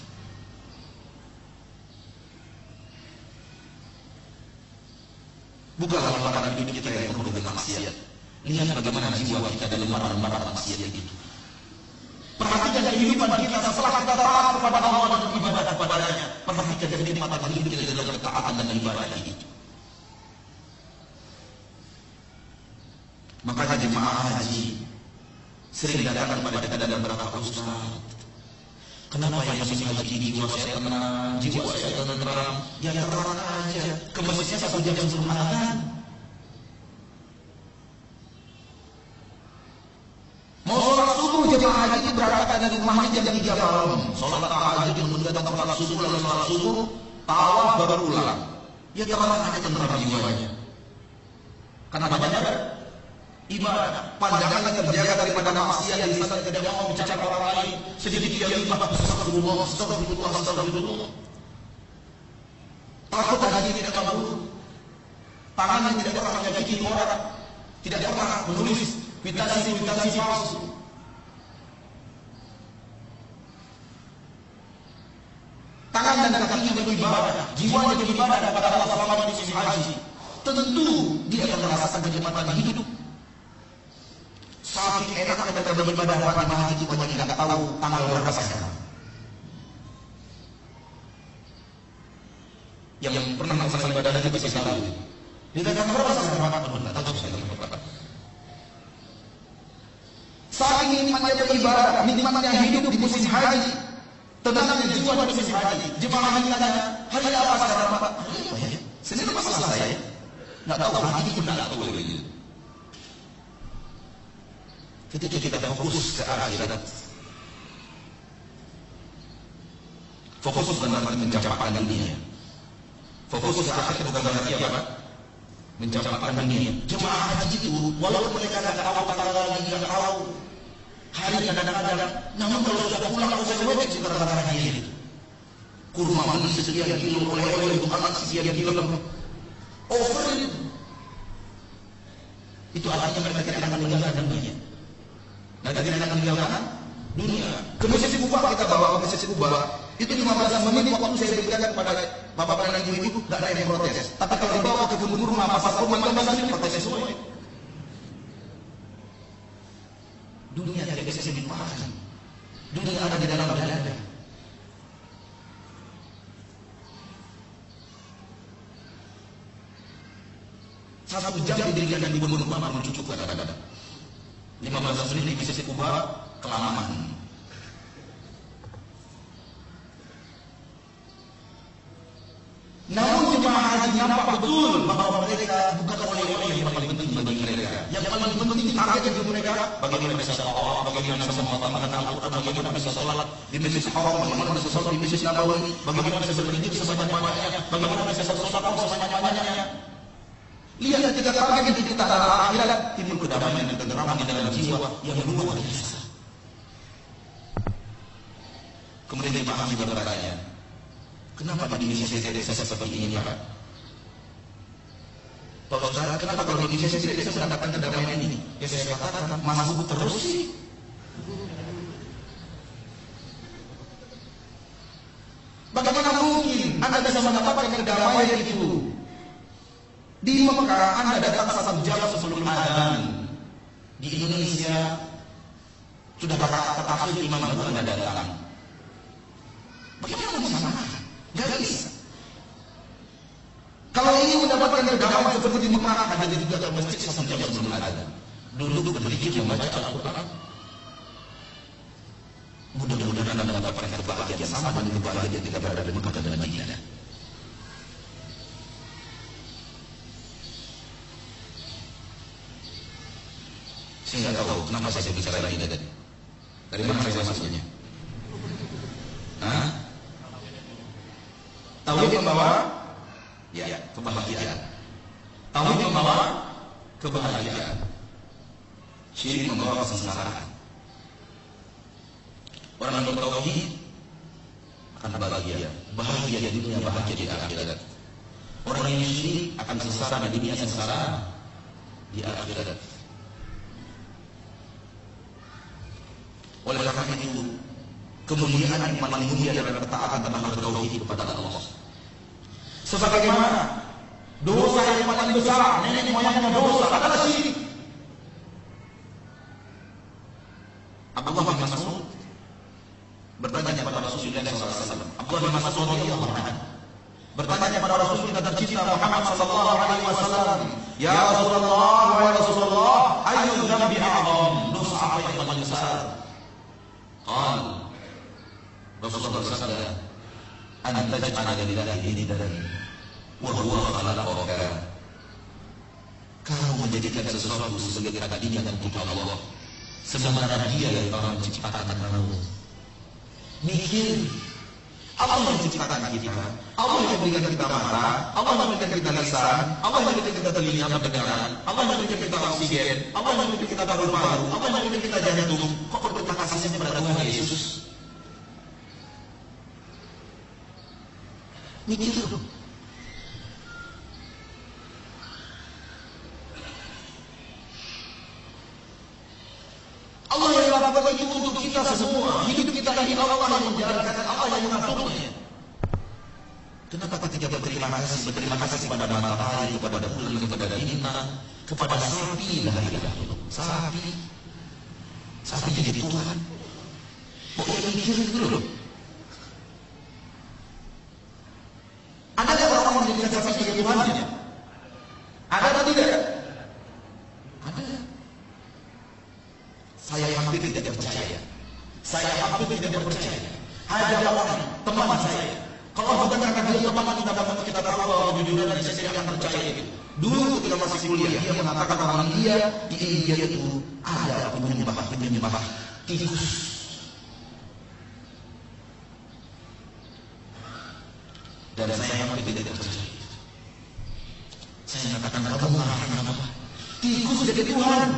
Bukanlah lapangan hidup kita yang penuh dengan maksiat. Lihat bagaimana jiwa kita dalam lembaran-lembaran maksiat itu. Perhatikan kehidupan kita setelah kita taat kepada Allah dan beribadah kepada-Nya. Perhatikan kenikmatan hidup kita dalam ketaatan dan ibadah itu. Makanya jemaah haji sering datang kepada kita dan berkata, "Ustaz, kenapa yang masih haji jiwa saya tenang, jiwa saya tenang, ya terang aja, ke masjidnya 1 jam sebelum azan. Mau sholat subuh jemaah haji berangkat dari rumahnya jam 3 malam, sholat tahajud menunggu datang sholat subuh, lalu sholat subuh, tawaf baru pulang. Ya terang aja tenang jiwanya. Karena banyak ibadah, pandangan terjaga daripada maksiat, di sana tidak mau bicara orang lain, sedikit dia lihat astagfirullah, astagfirullah, astagfirullah. Takut haji tidak kabur, tangannya tidak pernah menyakiti orang, tidak pernah menulis kwitansi palsu. tangan dan kakinya beribadah, jiwanya beribadah kepada Allah selama di musim haji, tentu dia akan merasakan kenikmatan hidup. Saking enaknya kita beribadah pada haji, banyak yang nggak tahu tanggal berapa sekarang. Yang pernah melaksanakan ibadah haji bisa tahu. Di tanggal berapa sekarang? Nggak tahu saya berapa. Saking nikmatnya beribadah, nikmatnya hidup di musim haji, tenangnya jiwa di musim haji. Jemaah haji tanya, hari apa sekarang Pak? Senin apa Selasa ya? Nggak tahu, haji pun nggak tahu lagi. Ketika kita fokus ke akhirat, fokus bukan berarti mencapai dunia. Fokus ke akhirat bukan berarti apa? Mencapai dunia. Jemaah haji itu, walaupun mereka nggak tahu tanggal lagi, nggak tahu hari kadang-kadang, namun kalau sudah pulang usai wajib kita katakan hari itu. Kurma beli sekian kilo, oleh-oleh untuk anak sekian kilo, over itu. Itu artinya mereka tidak akan meninggalkan dunia. Mereka tidak akan meninggalkan dunia. Ke Masjid Kuba kita bawa ke Masjid Kuba, itu 15 menit waktu saya berikan kepada bapak dan ibu-ibu, tidak ada yang protes. Tapi kalau dibawa ke kebun kurma, pasar kurma, 15 menit protes semua. Dunia tidak bisa dilupakan. Dunia ada di dalam dada. Satu jam didirikan di kebun kurma belum cukup kadang-kadang. 15 menit di Masjid Kuba kelamaan. Namun jemaah haji nampak betul bahwa mereka bukan oleh-oleh yang paling penting bagi mereka. Yang paling penting target bagi mereka, bagaimana bisa sholat, bagaimana bisa menghafalkan Al-Quran, bagaimana bisa sholat di Masjid Haram, bagaimana bisa sholat di Masjid Nabawi, bagaimana bisa berzikir sebanyak-banyaknya, bagaimana bisa bersedekah sebanyak-banyaknya. Lihat ketika target kita adalah akhirat, timbul kedamaian dan ketenteraman di dalam jiwa yang luar biasa. Kemudian jemaah juga bertanya, kenapa di Indonesia tidak bisa seperti ini Pak? Pak Ustaz, kenapa kalau di Indonesia tidak bisa mendapatkan kedamaian ini? Ya saya katakan, masuk terus sih. Bagaimana mungkin Anda bisa mendapatkan kedamaian itu? Di Mekah Anda datang 1 jam sebelum azan. Di Indonesia sudah terakhir Imam Abu Anda datang. Bagaimana disamakan? Gak bisa. Kalau ingin mendapatkan kedamaian seperti di Mekah, Anda juga ke masjid 1 jam sebelum azan. Duduk berzikir membaca Al-Quran. Mudah-mudahan Anda mendapatkan kebahagiaan sama dengan kebahagiaan kita berada di Mekah dan Madinah. Saya nggak tahu kenapa saya bicara ini tadi. Dari mana saya masuknya? Hah? Tauhid membawa ya kebahagiaan. Tauhid membawa kebahagiaan. Syirik membawa kesengsaraan. Orang yang bertauhid akan bahagia, bahagia di dunia, bahagia di akhirat. Orang yang syirik akan sengsara di dunia, sengsara di akhirat. Oleh karena itu, kemuliaan yang paling mulia adalah ketaatan dan bertauhid kepada Allah. Sebagaimana dosa yang paling besar, nenek moyangnya dosa adalah syirik. Abdullah bin Mas'ud bertanya kepada Rasulullah SAW. Abdullah bin Mas'ud radhiyallahu anhu bertanya kepada Rasulullah tercinta Muhammad sallallahu alaihi wasallam, "Ya Rasulullah, wa Rasulullah, ayyul dzambi a'zam?" Dosa apa yang paling besar? Qal Rasulullah bersabda, "An taj'ala lillahi niddan wa huwa khalaqaka." Kau menjadikan sesuatu sebagai tandingan untuk Allah, sementara Dia yang telah menciptakan kamu. Mikir, Allah yang menciptakan kita, Allah yang memberikan kita mata, Allah yang memberikan kita lisan, Allah yang memberikan kita telinga pendengaran, Allah yang memberikan kita oksigen, Allah yang memberikan kita paru-paru, Allah yang memberikan kita jantung. Kok berterima kasihnya kepada Tuhan Yesus? Mikir dulu. Allah yang melakukan itu untuk kita semua. Hidup kita dari Allah yang menjalankan, Allah yang mengaturnya. Kenapa ketika berterima kasih pada matahari, kepada bulan, kepada bintang, kepada sapi, la ilaha illallah. Sapi jadi Tuhan. Pokoknya mikirin dulu loh. Ada orang yang menjadikan sapi sebagai Tuhannya? Ada atau tidak? Ada. Saya hampir tidak percaya. Ada orang teman saya. Kalau bukan karena dia teman kita tahu bahwa jujur dan saya tidak akan percaya itu. Dulu ketika masih kuliah dia mengatakan orang India di India itu ada penyembah tikus. Dan saya hampir tidak percaya. Saya mengatakan kamu mengatakan apa? Tikus jadi Tuhan.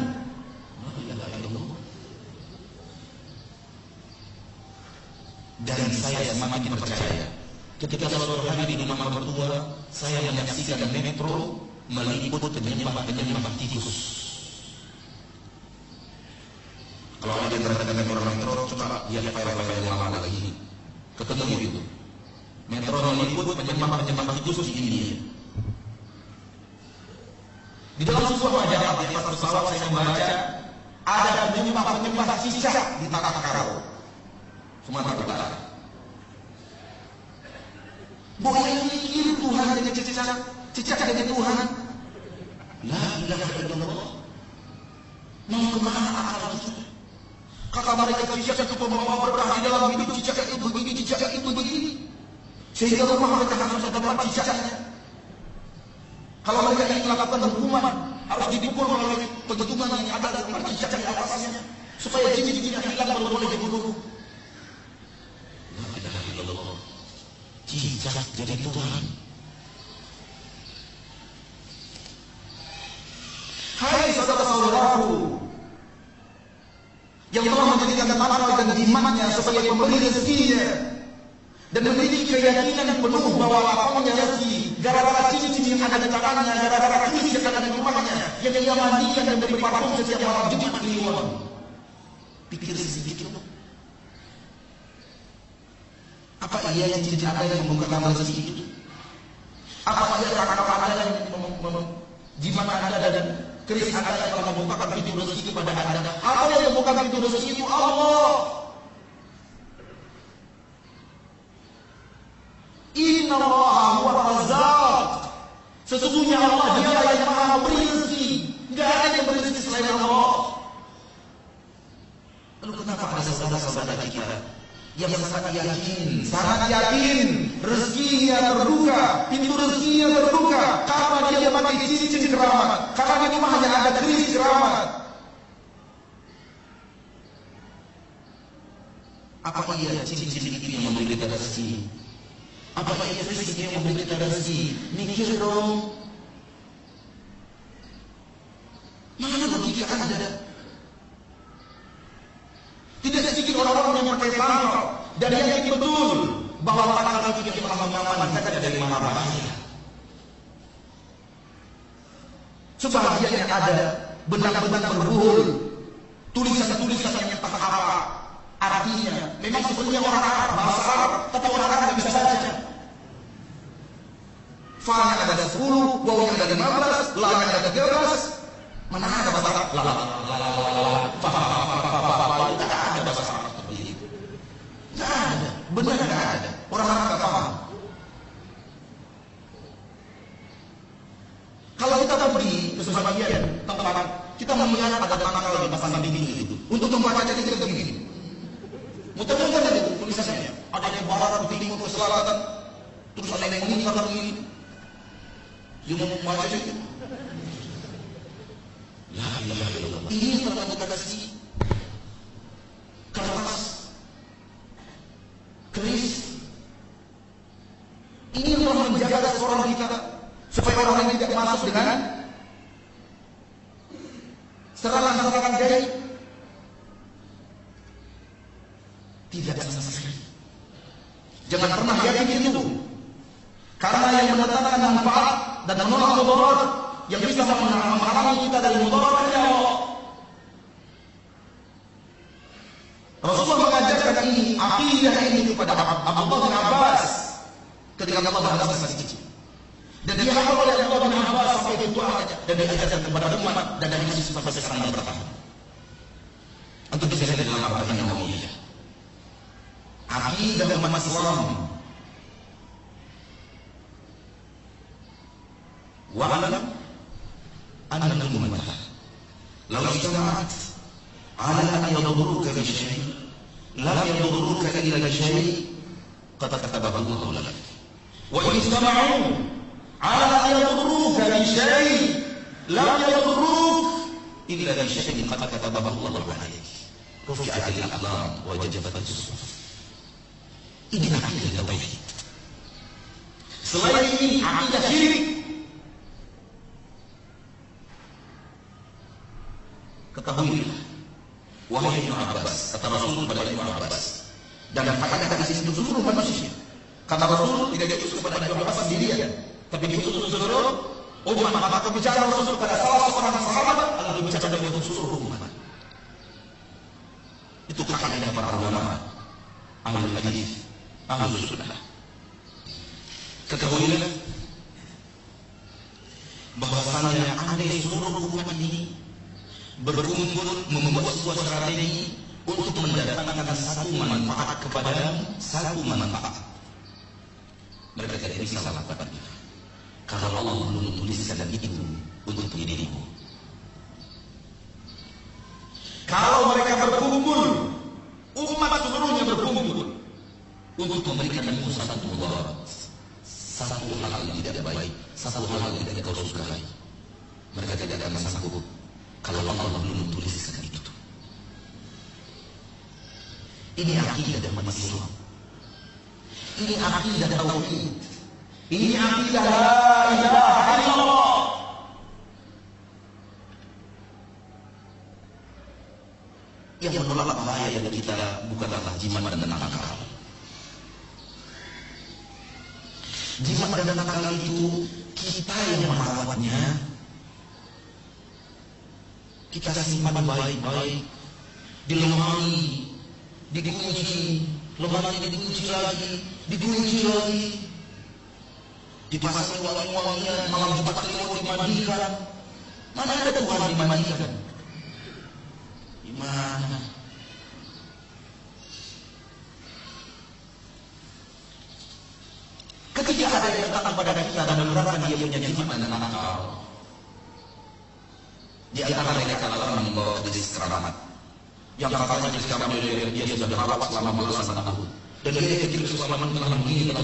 Dan saya semakin percaya. Ketika suatu hari di rumah mertua, saya menyaksikan metro meliput penyembah tikus. Kalau ada yang dengan orang metro, coba lihat file-file yang lama lagi. Ketemu itu. Metro meliput penyembah tikus di India. Di dalam sebuah majalah di atas pesawat saya membaca ada penyembah cicak di Takakarau, Sumatera Utara. Boleh mikir Tuhan dengan cicak dengan Tuhan. La ilaha illallah. Mau kemana akal itu? Kata mereka cicak itu pembawa berkah di dalam hidup, cicak itu begini. Sehingga rumah mereka harus ada tempat cicaknya. Kalau mereka ingin melakukan hukuman, harus dipukul melalui pegetungan yang ada di rumah cicak di atasnya, supaya jin-jin yang hilang boleh dibunuh. La ilaha illallah. Cicak jadi Tuhan. Hai saudara-saudaraku yang telah menjadikan mata dan jimatnya sebagai pemberi rezekinya dan memiliki keyakinan penuh bahwa lapangnya rezeki gara-gara cincin yang ada di tangannya, gara-gara keris yang ada di rumahnya, yang dia mandikan dan beri parfum setiap malam Jumat Kliwon. Pikir sedikit loh. Apa iya yang cincin ada yang membuka rezeki itu? Apa iya kakak-kakak ada yang jimat anda dan keris anda yang telah membukakan pintu rezeki kepada anda? Apa yang membukakan pintu rezeki itu? Allah. Inna Allah huwa Razzaq. Sesungguhnya Allah dialah yang maha memberi rezeki. Tidak ada yang memberi rezeki selain Allah. Lalu kenapa ada saudara-saudara kita yang sangat yakin rezekinya terbuka, pintu rezekinya terbuka karena dia memakai cincin keramat, karena di rumahnya ada keris keramat? Apa iya cincin itu yang memberi kita rezeki? Apa iya rezeki yang memberi kita rezeki? Mikir dong. Mana logika Anda? Tidak sedikit orang-orang yang pakai tangkal dan yakin betul bahwa tangkal itu yang telah mengamankan dari mana bahaya. Sebagian yang ada benang-benang berbuhul, tulisan-tulisan yang tak apa artinya. Memang sebenarnya orang Arab, bahasa Arab, tapi orang Arab tidak bisa baca. Fa-nya ada 10, waw-nya ada 15, la-nya ada 13. Mana ada bahasa Arab? Benar nggak ada. Orang Arab nggak paham. Kalau kita pergi ke sebagian tempat, kita melihat ada tanggal di pasang dinding itu. Untuk membaca kita begini. Muter-muter ada itu tulisannya. Ada yang barat, timur, ke selatan. Terus ada yang ini, ada yang ini. Dia mau membaca itu. La ilaha illallah. Ini telah kita kasih kertas, keris. Ini telah menjaga seorang kita supaya orang yang tidak masuk dengan serangan-serangan gaib. Tidak sama sekali. Jangan pernah yakin itu. Karena yang mendatangkan manfaat dan menolak mudarat, yang bisa menghalangi kita dari mudarat dari Allah. Rasulullah mengajarkan ini, akidah ini kepada Abdullah bin Abbas ketika Allah bahas masih kecil. Dan dia hafal oleh Allah bin Abbas sampai itu aja, dan diajarkan kepada umat, dan dari sisi sampai sekarang bertahan. Untuk bisa lihat dalam Arba'in Nawawiyah. Aqidah umat Islam. Wa'alam anna al-ummah law ijtama'at 'ala an yadurruka bi syai' lam yadurruka illa bi syai' qad katabahu Allah lak. Wa in ijtama'u 'ala an yadurruka bi syai' lam yadurruka illa bi syai' qad katabahu Allah 'alaik. Rufi'atil aqlam wa wajabatis suhuf. Ini akidah tauhid. Selain ini akidah syirik. Ketahuilah, wahai Ibnu Abbas, kata Rasul kepada Ibnu Abbas, dan faedah hadis ini untuk seluruh manusia. Kata Rasul tidak diutus kepada Ibnu Abbas sendirian, tapi diutus untuk seluruh umat. Maka bicara Rasul pada salah seorang sahabat adalah bicara untuk seluruh umat. Itu kaidah para ulama, ahlul hadis, ahlus sunnah. Ketahuilah bahwasanya andai seluruh umat ini berkumpul membuat sebuah strategi untuk mendatangkan satu manfaat kepada satu manfaat, mereka tidak bisa lakukan itu kalau Allah belum tuliskan itu untuk dirimu. Kalau mereka berkumpul, umat seluruhnya berkumpul untuk memberikanmu satu mudarat, satu hal yang tidak baik, satu hal yang tidak kau sukai, mereka tidak akan sanggup kalau Allah belum tuliskan itu. Ini akidah umat Islam. Ini akidah tauhid. Ini akidah la ilaha illallah. Yang menolak bahaya dari kita bukanlah jimat dan nakal. Jimat dan nakal itu kita yang merawatnya. Kita simpan baik-baik di lemari, dikunci, lemari dikunci lagi, dikunci lagi, dipasang wangi-wangian, malam Jumat Kliwon dimandikan. Mana ada Tuhan dimandikan? Di mana? Ketika ada yang datang pada kita dan menerangkan dia punya jimat dan nakal, di antara mereka orang yang membawa jenis keramat, yang katanya jenis keramat dia sudah merawat selama belasan tahun, dan dia kecil selama telah begini,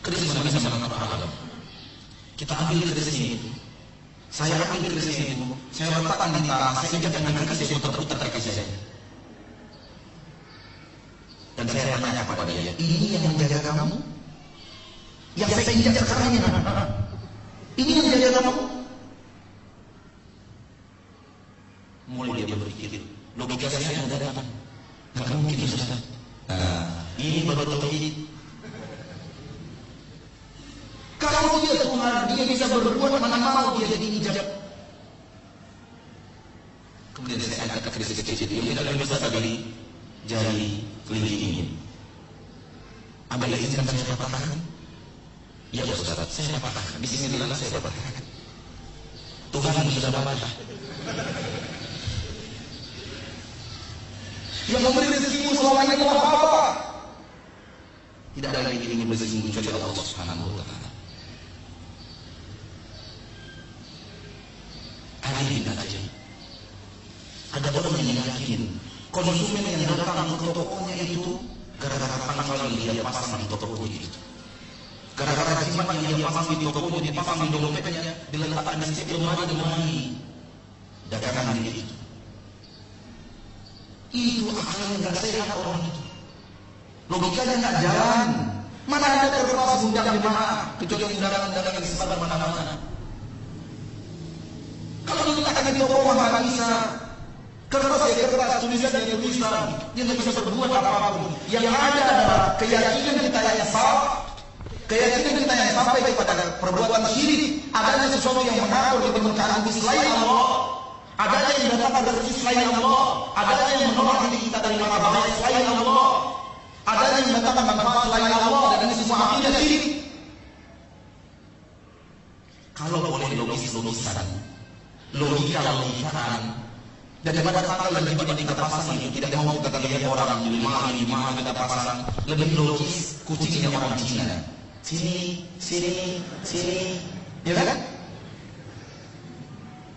Keris mana bisa menangkap alam. Kita ambil kerisnya itu, saya ambil kerisnya itu, saya letakkan di tanah, saya injak dengan kaki saya putar-putar kaki saya, dan saya tanya kepada dia, ini yang menjaga kamu? Yang saya injak sekarang ini yang menjaga kamu? Mulai dia berpikir, logika saya sudah datang, nggak mungkin Ustaz. Ini baru tauhid. Kalau dia Tuhan, dia bisa berbuat mana mau dia jadi ijab. Kemudian saya angkat keris kecil itu, dia bisa tadi jari kelingking ini. Ambil izinkan saya patahkan. Ya Ustaz, saya patahkan. Bismillah saya patahkan. Tuhan sudah patah. Yang memberi rezekimu selama ini adalah apa? Tidak ada lagi yang ingin rezekimu kecuali Allah Subhanahu wa taala. Hadirin aja. Ada orang yang yakin konsumen yang datang ke tokonya itu gara-gara tanggal yang dia pasang di tokonya itu. Gara-gara jimat yang dia pasang di tokonya, dipasang di dompetnya, diletakkan di setiap lemari dagangan dia itu. Itu akal yang gak sehat orang itu. Logikanya gak jalan. Mana ada kertas undangan di mana? Kecuali undangan-undangan yang disebar mana-mana. Kalau diletakkan di toko nggak bisa. Kertas ya kertas, tulisan ya tulisan. Dia nggak bisa berbuat apapun. Yang ada adalah keyakinan kita yang salah. Keyakinan kita yang sampai kepada perbuatan syirik. Adanya sesuatu yang mengatur di permukaan bumi selain Allah. Adanya yang datang dari sisi selain Allah, adanya yang menolak diri kita dari mara bahaya selain Allah, adanya yang mendatangkan manfaat selain Allah, dan ini semua akidah syirik. Kalau boleh logis-logisan, logika-logikaan, daripada tanggal dan jibatan kita pasang itu tidak mau kita lihat orang di mahal kita pasang, lebih logis kucingnya orang Cina. Sini, ya kan?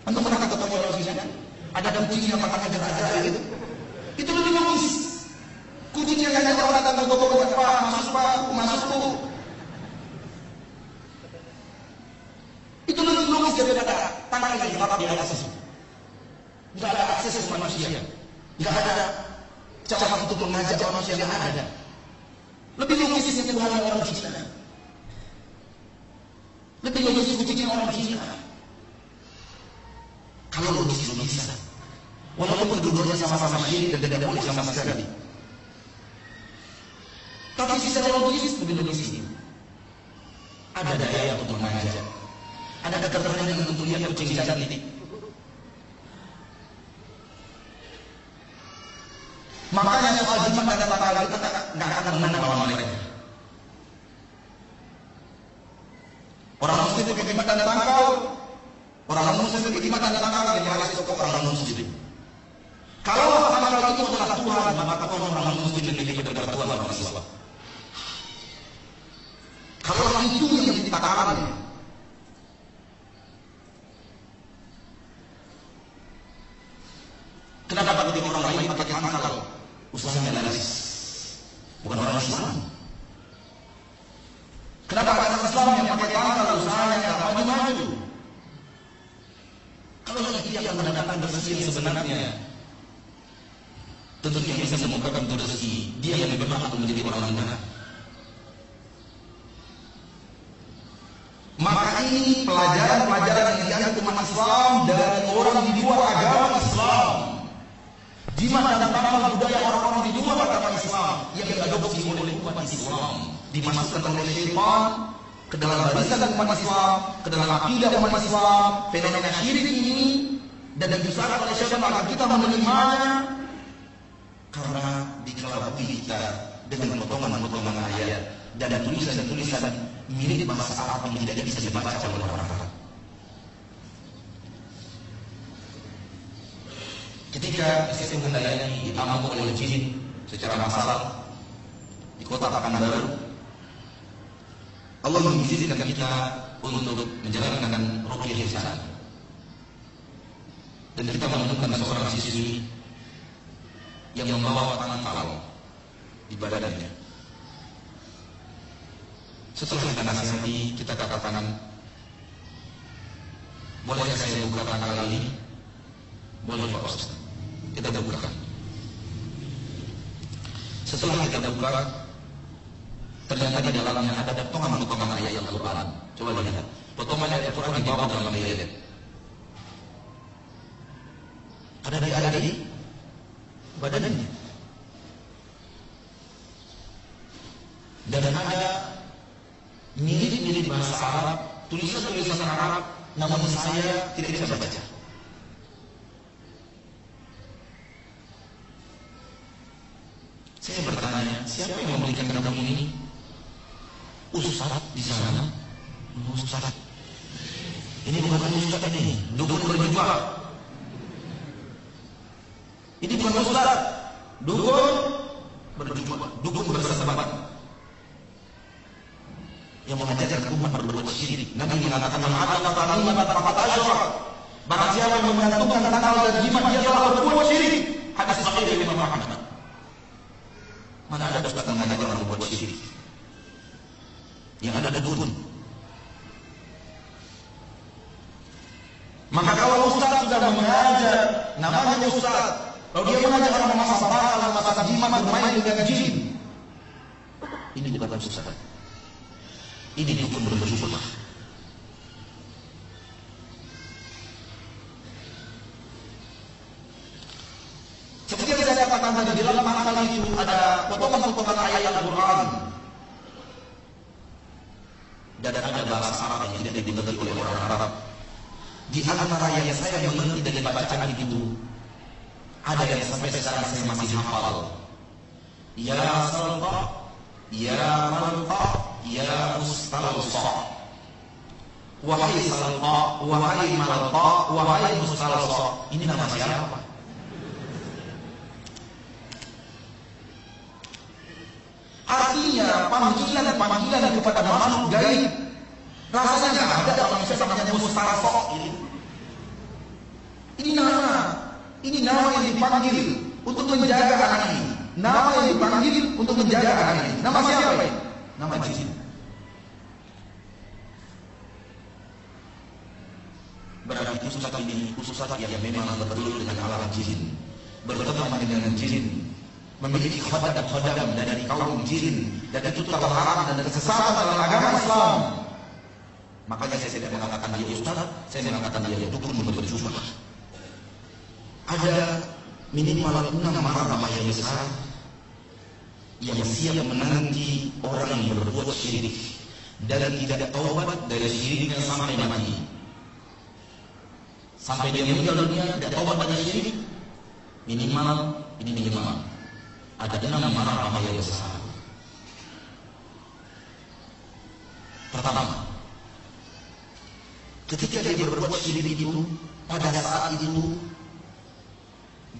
Anda pernah ketemu orang Cina? Ada kucing yang matanya gerak-gerak gitu. Itu lebih logis. Kucing yang hanya orang datang ke toko Pak, masuk. Itu lebih logis daripada tangan yang ditatap di atas itu. Tidak ada akses ke manusia. Tidak ada cara untuk mengajak manusia yang ada. Lebih logis yang Tuhan orang Cina. Lebih logis kucing orang Cina. Kalau logis-logisan, walaupun kedua-duanya sama-sama syirik dan tidak boleh sama sekali, tapi secara logis lebih logis ini. Ada daya untuk mengajak, ada ketertarikan untuk lihat kucing cantik. Makanya soal jimat dan tanggal kita nggak akan menang lawan mereka. Orang muslim pakai jimat dan tanggal. Orang muslim pakai jimat dan tanggal yang harus itu orang muslim. Kalau tanggal itu adalah Tuhan, maka orang muslim lebih dekat Tuhan dan Rasulullah. Kalau orang itu yang diciptakan, kenapa bagi orang lain pakai tanggal? Usahanya laris, bukan orang Islam. Kenapa orang Islam yang pakai tanggal usahanya maju-maju? Kalau dia yang mendatangkan rezeki sebenarnya, tentu dia bisa membukakan rezeki. Dia yang lebih berhak untuk menjadi orang benar. Maka ini pelajaran-pelajaran yang dianggap umat Islam dari orang di luar agama Islam. Jimat dan tanggal budaya orang-orang di luar agama Islam yang diadopsi oleh umat Islam, dimasukkan oleh syaitan ke dalam barisan umat Islam, ke dalam akidah umat Islam. Fenomena syirik ini dan diusahakan oleh syaitan agar kita menerimanya karena dikelabui kita dengan potongan-potongan ayat dan tulisan-tulisan mirip bahasa Arab yang tidak bisa dibaca oleh orang Arab. Ketika sistem hendaknya diamuk oleh jin secara massal di kota Pekanbaru, Allah mengizinkan kita untuk menjalankan ruqyah di sana. Dan kita menemukan seorang siswi yang membawa tangkal di badannya. Setelah kita nasihati, kita katakan, boleh saya buka tangkal ini? Boleh Pak Ustaz. Kita buka. Setelah kita buka, ternyata di dalamnya ada potongan-potongan ayat Al-Quran. Coba lihat, potongan ayat Al-Quran dibawa dalam ayat. Ada di badannya. Dan ada mirip-mirip bahasa Arab, tulisan-tulisan Arab, namun saya tidak bisa baca. Saya bertanya, siapa yang memberikan kamu ini? Ustaz di sana. Ustaz. Ini bukan Ustaz ini, dukun berjubah. Ini bukan Ustaz, dukun berjubah, dukun bersahabat. Yang mengajarkan umat berbuat syirik. Nabi mengatakan, "Man ataka tamimatan faqad asyrak." Barang siapa yang menggantungkan tanggal dan jimat, dia telah berbuat syirik. Hadis sahih dari Imam Ahmad. Mana ada ustaz yang mengajar orang berbuat syirik? Yang ada dukun. Maka kalau ustaz sudah mengajar, namanya ustaz, kalau dia mengajar orang memasak tanggal, memasak jimat, bermain dengan jin, ini bukan ustaz. Ini dukun berjubah. Seperti yang saya katakan tadi, di dalam tanggal itu ada potongan-potongan ayat Al-Quran dan ada bahasa Arab yang tidak dimengerti oleh orang Arab. Di antara yang saya mengerti dari bacaan itu, ada yang sampai sekarang saya masih hafal. Ya Sallallahu ya malqa, ya mustalsa. Wahai salqa, wahai malqa, wahai mustalsa. Ini nama siapa? Artinya panggilan kepada makhluk gaib. Rasanya nggak ada manusia namanya mustalsa ini. Ini nama yang dipanggil untuk menjaga anak ini. Nama yang dipanggil untuk menjaga anak ini. Nama siapa ini? Nama jin. Berarti ustaz yang memang betul dengan alam jin, berteman dengan jin, memiliki khadam dari kaum jin, dan itu terlarang dan kesesatan dalam agama Islam. Makanya saya tidak mengatakan dia ustaz, saya mengatakan dia dukun berjubah. Ada minimal 6 marah bahaya besar yang siap menanti orang yang berbuat syirik dan tidak taubat dari syiriknya sampai mati. Sampai dia meninggal dunia tidak taubat dari syirik. Minimal ada 6 marah bahaya besar. Pertama, ketika dia berbuat syirik itu, pada saat itu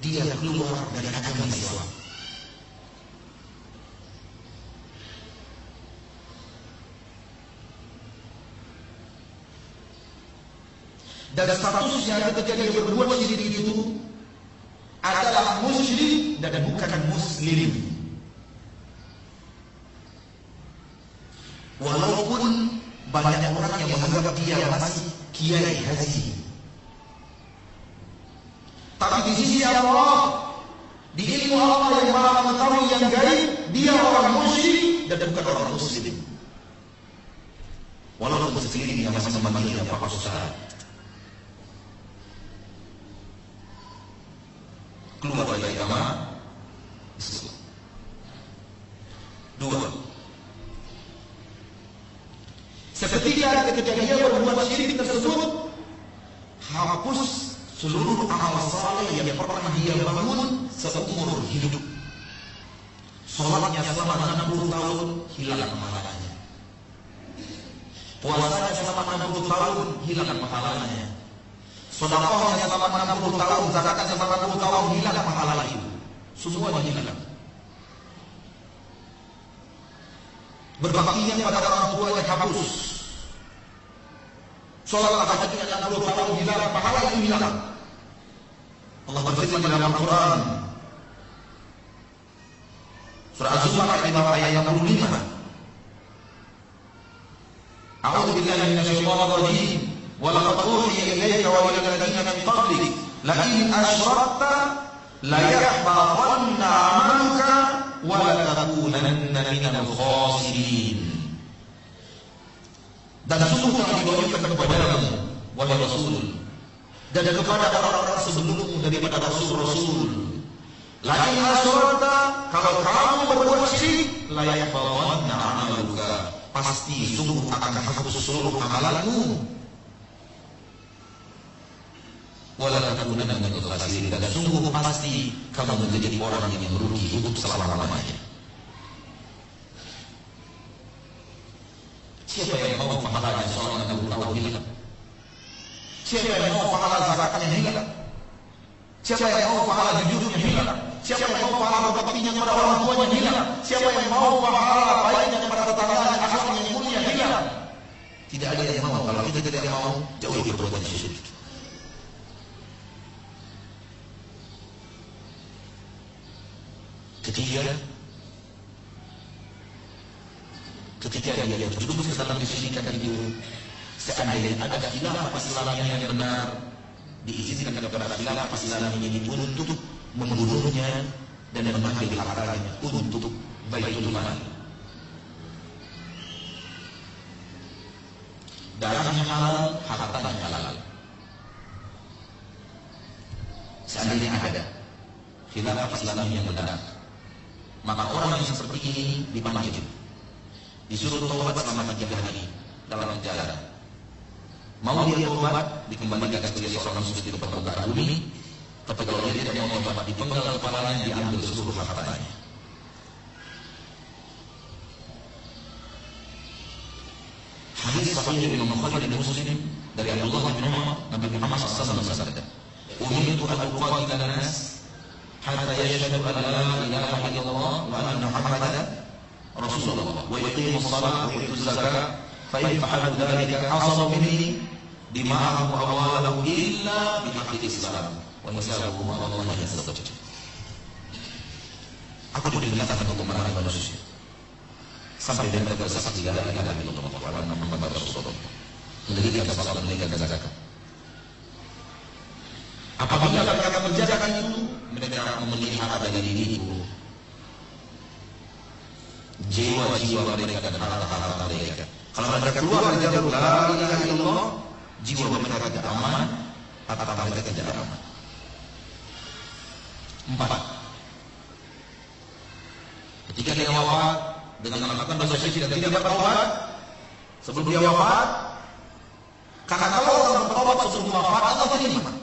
dia keluar dari agama Islam. Dan statusnya ketika dia berbuat syirik itu adalah musyrik dan bukan muslim. Walaupun banyak orang yang menganggap dia masih kiai haji, tapi di sisi Allah, di ilmu Allah yang maha mengetahui yang gaib, dia orang musyrik dan bukan orang muslim. Walaupun muslim yang masih memanggilnya Pak Ustaz. Keluar dari agama Islam. 2. Seketika dia berbuat syirik tersebut, hapus seluruh amal saleh yang pernah dia bangun seumur hidup. Salatnya selama 60 tahun hilang pahalanya. Puasanya selama 60 tahun hilang pahalanya. Sedekahnya selama 60 tahun, zakatnya selama 60 tahun hilang pahala itu. Semuanya hilang. Berbaktinya pada orang tuanya hapus. Salat tahajudnya 60 tahun hilang, pahala itu hilang. Allah berfirman dalam Al-Quran, surah Az-Zumar ayat 65. A'udzu billahi minasyaitonir rajim. وَلَقَدْ أُوحِيَ إِلَيْكَ وَإِلَى الَّذِينَ مِنْ قَبْلِكَ لَئِنْ أَشْرَكْتَ لَيَحْبَطَنَّ عَمَلُكَ وَلَتَكُونَنَّ مِنَ الْخَاسِرِينَ. Dan sungguh telah diwahyukan kepadamu, wahai Rasul, dan kepada orang-orang sebelummu daripada Rasul-Rasul, لَئِنْ أَشْرَكْتَ, kalau kamu berbuat syirik, لَيَحْبَطَنَّ عَمَلُكَ, pasti sungguh akan hapus seluruh amalanmu. Walatakunanna minal khasirin, dan sungguh pasti kamu menjadi orang yang merugi hidup selama-lamanya. Siapa yang mau pahalanya seorang 60 tahun hilang? Siapa yang mau pahala zakatnya hilang? Siapa yang mau pahala jujurnya hilang? Siapa yang mau pahala berbaktinya kepada orang tuanya hilang? Siapa yang mau pahala baiknya kepada tetangganya, akhlaknya yang mulia hilang? Tidak ada yang mau. Kalau kita tidak mau, jauhi perbuatan syirik. Ketika dia terjerumus ke dalam kesyirikan itu, seandainya ada khilafah Islamiyah yang benar, diizinkan kepada khilafah Islamiyah ini untuk membunuhnya dan mengambil hartanya untuk Baitul Mal. Darahnya halal, hartanya halal. Seandainya ada khilafah Islamiyah yang benar, maka orang yang seperti ini dipanggil, disuruh taubat selama 3 hari dalam perjalanan. Mau dia taubat, dikembalikan sebagai seorang muslim ke permukaan bumi. Tapi kalau dia tidak mau taubat, dipenggal kepalanya, diambil seluruh hartanya. Hadis sahih Imam Bukhari dan Muslim dari Abdullah bin Umar, Nabi Muhammad sallallahu alaihi wasallam bersabda, "Umirtu an uqatila an-nas hatta yashhadu an la ilaha illallah wa anna Muhammadan Rasulullah wa yuqimu as-salata wa yu'tu az-zakata fa in fa'alu dhalika asamu minni dima'ahum wa amwalahum illa bi haqqi Islam wa hisabuhum 'ala Allah azza wa jalla." Aku diperintahkan untuk memerangi manusia sampai dia mereka bersaksi la ilaha illallah wa anna Muhammadar Rasulullah, mendirikan salat, menunaikan zakat. Apabila mereka mengerjakan itu, mereka memelihara dari diriku jiwa-jiwa mereka dan harta-harta mereka. Kalau mereka keluar dari jalur la ilaha illallah, jiwa mereka tidak aman, harta mereka tidak aman. 4. Ketika dia wafat dengan melakukan dosa syirik dan tidak bertobat sebelum dia wafat, karena kalau orang bertobat sebelum wafat Allah terima.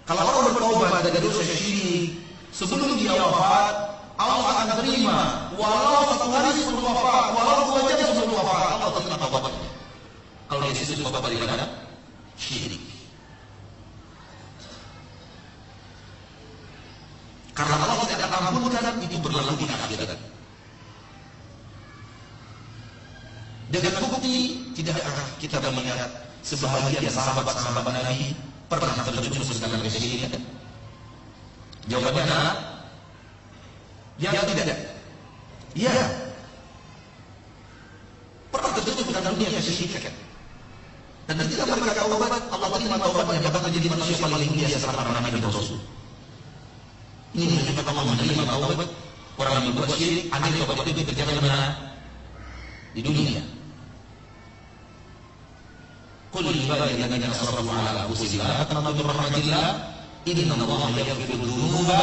Kalau orang bertobat dari dosa syirik sebelum dia wafat, Allah akan terima walau 1 hari sebelum wafat, walau 2 jam sebelum wafat, Allah terima taubatnya. Kalau dia sisi tobat daripada syirik. Karena Allah tidak akan ampunkan itu berlalu di akhirat. Dengan bukti, tidakkah kita melihat sebahagian sahabat-sahabat Nabi pernah terjerumus dalam kesyirikan? Jawabannya adalah ya tidak. Ya. Pernah terjerumus dalam dunia kesyirikan. Dan ketika mereka taubat, Allah terima taubatnya, bahkan menjadi manusia paling mulia setelah para nabi dan rasul. Ini menunjukkan Allah menerima taubat orang yang berbuat syirik, andai taubat itu dikerjakan di mana? Di dunia. Qul li ibadiy alladziina asrafu 'ala anfusihim la taqnatu min rahmatillah innallaha yaghfiru dzunuba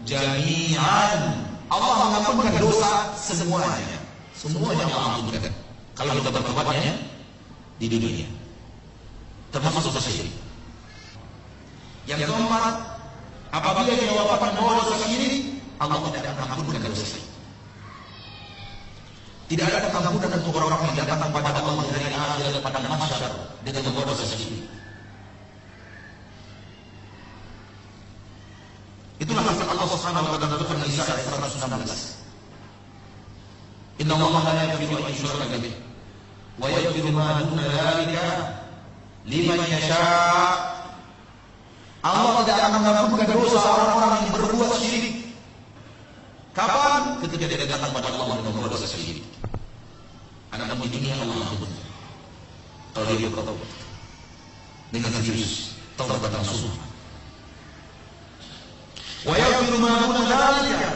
jami'an. Allah mengampunkan dosa semuanya. Semuanya Allah ampunkan. Kalau kita bertobatnya di dunia. Termasuk dosa syirik. Yang keempat, apabila dia wafat membawa dosa syirik, Allah tidak akan ampunkan dosa syirik. Tidak ada pengampunan untuk orang-orang yang datang pada Allah dari akhirat pada mahsyar dengan membawa dosa syirik. Itulah firman Allah Subhanahu wa taala dalam Nisa ayat 119. Inna Allah la yaghfiru an yushraka bihi wa yaghfiru ma duna dzalika liman yasha'. Allah tidak akan mengampunkan dosa orang-orang yang berbuat syirik. Kapan? Ketika dia datang pada Allah dengan membawa dosa syirik. Anak-anak di dunia Allah ampun. Kalau dia bertaubat dengan serius, taubat nasuh. Wa yaghfiru ma duna dzalika,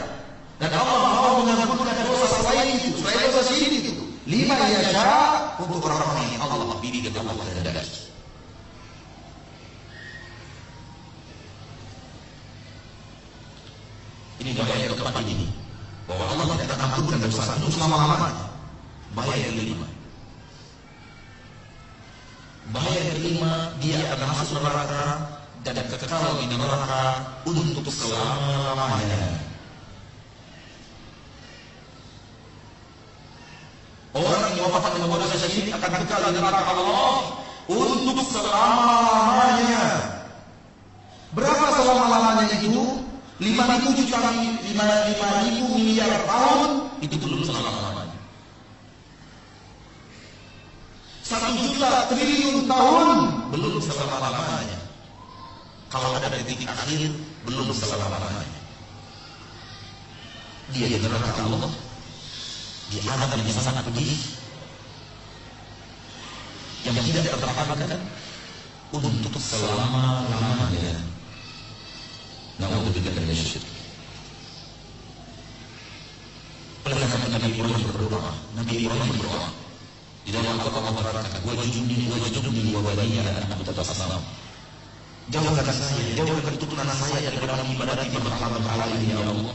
dan Allah mau mengampunkan dosa selain itu, selain dosa syirik itu. Liman yasha', untuk orang-orang yang Allah pilih dan Allah kehendaki. Ini bahaya yang keempat ini, bahwa Allah tidak akan ampunkan dosa untuk selama-lamanya. Bahaya yang kelima. Bahaya yang kelima, dia akan masuk neraka dan kekal di neraka untuk selama-lamanya. Orang yang wafat dengan membawa dosa syirik akan kekal di neraka Allah untuk selama-lamanya. Berapa selama-lamanya itu? 5.000 miliar tahun itu belum selama-lamanya. 1 juta triliun tahun belum selama-lamanya. Kalau ada titik akhir belum selama-lamanya. Dia di neraka Allah, di azab yang sangat pedih, yang tidak tertahankan untuk selama-lamanya. Na'udzubillah min asy-syirk. Oleh karena Nabi Ibrahim berdoa, di dalam Al-Qur'an Allah berkata, "Wajudni wa baniya an na'budu al-asnam." Jauhkan saya, jauhkan turunan saya daripada mengibadati berhala-berhala ini ya Allah.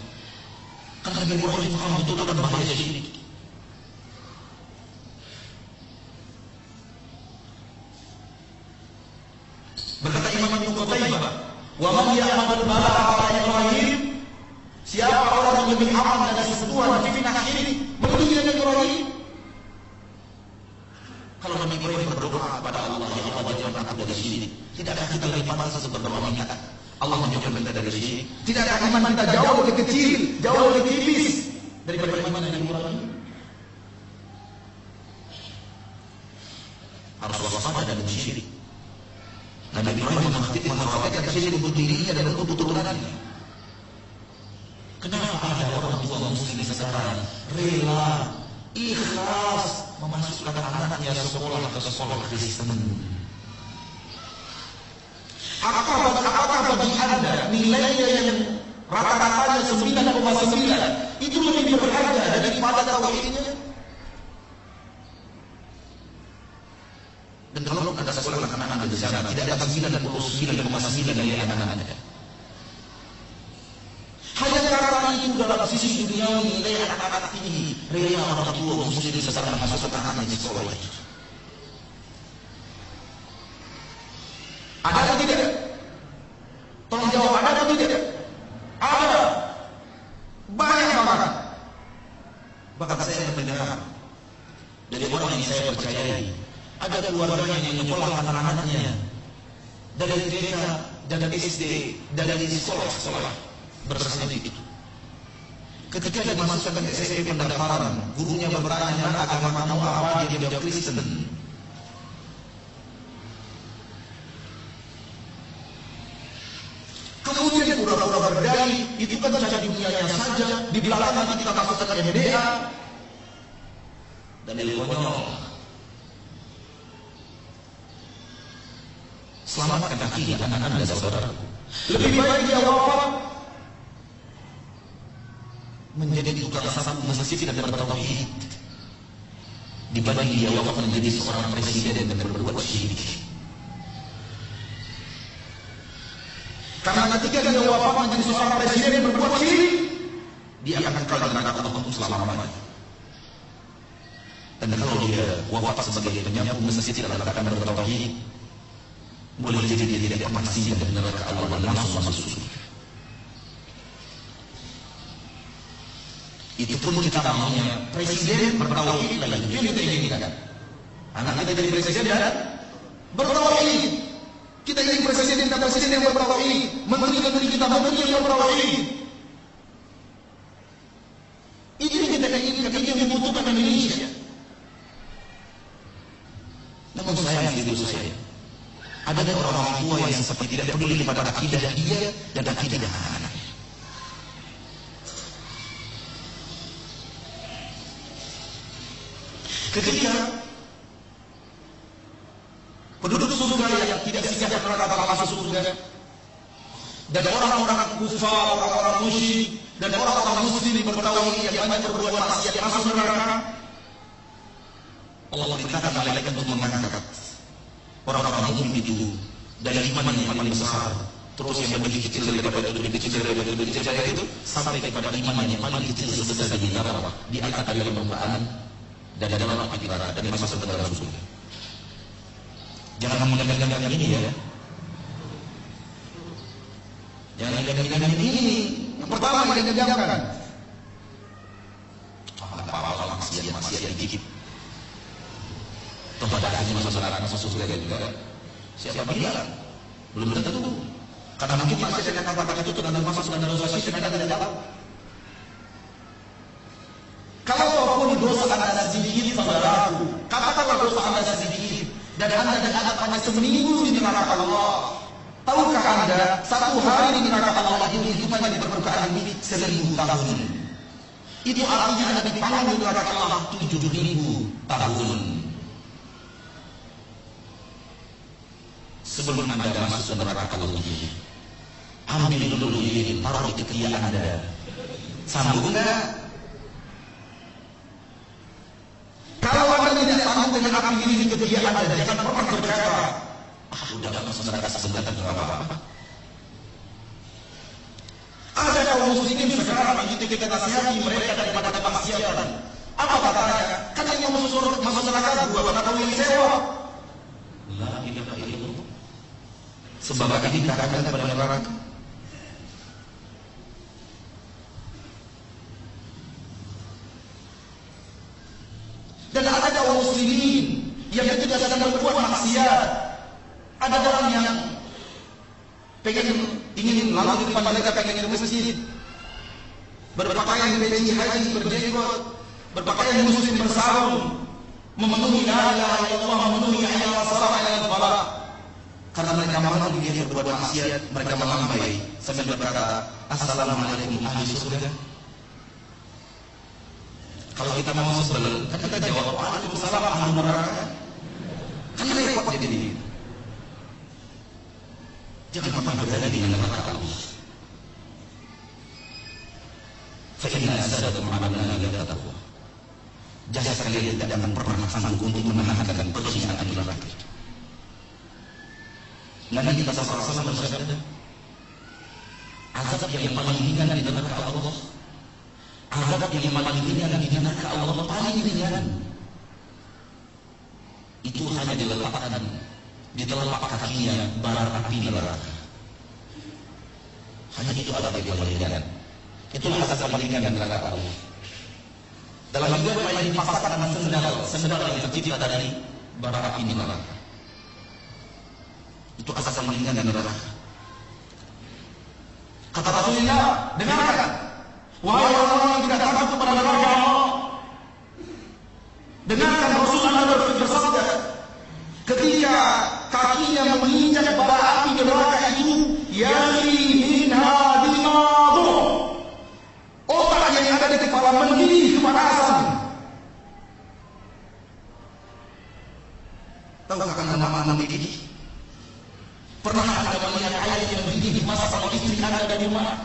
Karena Nabi Ibrahim paham betul tentang bahaya syirik. Berkata Imam Ibnu Qutaibah, wa man ya'mal balagha Ibrahim, siapa orang yang lebih aman dari sentuhan fitnah syirik menuju Nabi Ibrahim? dari syirik. Tidakkah kita lebih pantas berdoa minta Allah menjauhkan kita dari syirik? Tidakkah iman kita jauh lebih kecil, jauh lebih tipis daripada iman yang dikurangi? Harus waspada dari syirik. Nabi Ibrahim mengkhawatirkan syirik untuk dirinya dan untuk keturunannya. Kenapa ada orang tua muslim sekarang rela, ikhlas memasukkan anaknya sekolah ke sekolah Kristen? Apakah bagi Anda nilainya yang rata-ratanya 9,9 itu lebih berharga daripada tauhidnya? Dan kalau Anda sekolah anak-anak di sana tidak ada 99,9 dari anak-anak Anda. Hanya karena itu dalam sisi duniawi nilai anak-anak tinggi, rela orang tua muslim sekarang memasukkan anaknya di sekolah itu. Ada atau tidak? Tolong jawab, ada atau tidak? Ada. Banyak banget. Bahkan saya mendengar dari orang yang saya percayai, ada keluarganya yang menyekolahkan anak-anaknya dari TK dan SD dan dari sekolah bersama itu. Ketika dia dimasukkan ke SMP pendaftaran, gurunya bertanya agama kamu apa, dia jawab Kristen. Kemudian pura-pura berdalih, itu kan cari dunianya saja, di belakang kita masukkan ke MDA. Dan yang konyol, selamatkan akidah anak-anak saudaraku. Lebih baik dia wafat menjadi tukang sapu masjid dan bertauhid dibanding dia wafat menjadi seorang presiden dan berbuat syirik. Karena ketika dia wafat menjadi seorang presiden dan berbuat syirik, dia akan kekal di neraka Allah untuk selama-lamanya. Dan kalau dia wafat sebagai penyapu masjid dan bertauhid, boleh jadi dia tidak pernah singgah di neraka Allah dan langsung masuk surga. Itu pun kita maunya presiden bertauhid lagi. Itu yang kita inginkan. Anak kita jadi presiden dan bertauhid. Kita ingin presiden dan presiden yang bertauhid. Menteri-menteri kita menteri yang bertauhid. Itu yang kita inginkan. Itu yang dibutuhkan Indonesia. Namun sayang di diri saya, ada orang-orang tua yang seperti tidak peduli pada akidah dia dan akidah anak. Ketika penduduk surga yang tidak siap neraka masuk surga, dan orang-orang kufar, orang-orang musyrik, dan orang-orang muslim bertauhid yang banyak berbuat maksiat masuk neraka, Allah perintahkan malaikat untuk mengangkat orang-orang mukmin itu dari iman yang paling besar, terus yang lebih kecil daripada itu, lebih kecil daripada itu, lebih kecil daripada itu, sampai kepada iman yang paling kecil sebesar di neraka, diangkat dari permukaan dari dalam api neraka dan dimasukkan ke dalam surga. Jangan menggantikan yang ini ya. Jangan menggantikan yang ini. Yang pertama yang digantikan. Apa-apa maksiat dikit. Toh pada akhirnya masuk neraka masuk surga juga. Siapa bilang? Belum tentu. Karena mungkin maksiat yang kata-kata itu dan masuk dalam dosa syirik kita tidak tahu. Kalau dosa Anda sedikit, saudaraku, katakanlah dosa Anda sedikit, dan Anda hanya seminggu di neraka Allah. Tahukah Anda, satu hari di neraka Allah itu hidupannya di permukaan bumi 1000 tahun. Itu artinya Anda dipanggang di neraka Allah 7000 tahun. Sebelum Anda masuk ke neraka Allah ini, ambil dulu ini, taruh di ketiak Anda. Sambung enggak? Kalau Anda tidak sanggup dengan api ini di ketiak Anda, jangan pernah berkata, udah gak masuk neraka sebentar juga apa-apa. Ada kaum muslimin sekarang begitu kita nasihati mereka daripada kemaksiatan. Apa katanya? Kan yang masuk neraka gua, karena kamu yang sewa. La ilaha illallah. Sebab ini katakan kepada neraka. Dan ada kaum muslimin yang tidak sedang berbuat maksiat. Ada orang yang ingin lalu di depan mereka pengen ke masjid, berpakaian peci haji, berjenggot, berpakaian muslim bersarung, memenuhi la ilaha illallah, memenuhi hayya 'alas shalah, hayya 'alal falah. Karena mereka malu dia berbuat maksiat, mereka melambai sambil berkata, "Assalamualaikum ahli surga." Kalau kita mau sebel, kan kita jawab, "Waalaikumsalam ahli neraka." Kan repot jadi. Jangan pernah berada di neraka Allah. Fa inna asadakum 'ala an-nar la taqwa. Jasad kalian tidak akan pernah sanggup untuk menahan persiapan di neraka. Nabi kita SAW bersabda, azab yang paling ringan di neraka Allah, azab yang paling ringan di neraka Allah, paling ringan itu hanya diletakkan di telapak kakinya bara api neraka. Hanya itu azab yang paling ringan. Itulah azab paling ringan di neraka Allah. Dalam riwayat lain dipasangkan dengan sendal yang tercipta dari bara api neraka. Itu azab paling ringan di neraka. Kata Rasulullah, dengarkan, wahai orang-orang yang tidak takut kepada neraka Allah, dengarkan Rasulullah bersabda, ketika kakinya menginjak bara api neraka itu, yali minha dimadu, otak yang ada di kepala mendidih kepanasan. Tahukah nama-nama mendidih? Pernah Anda melihat ayat yang mendidih masak sama istri Anda dari rumah?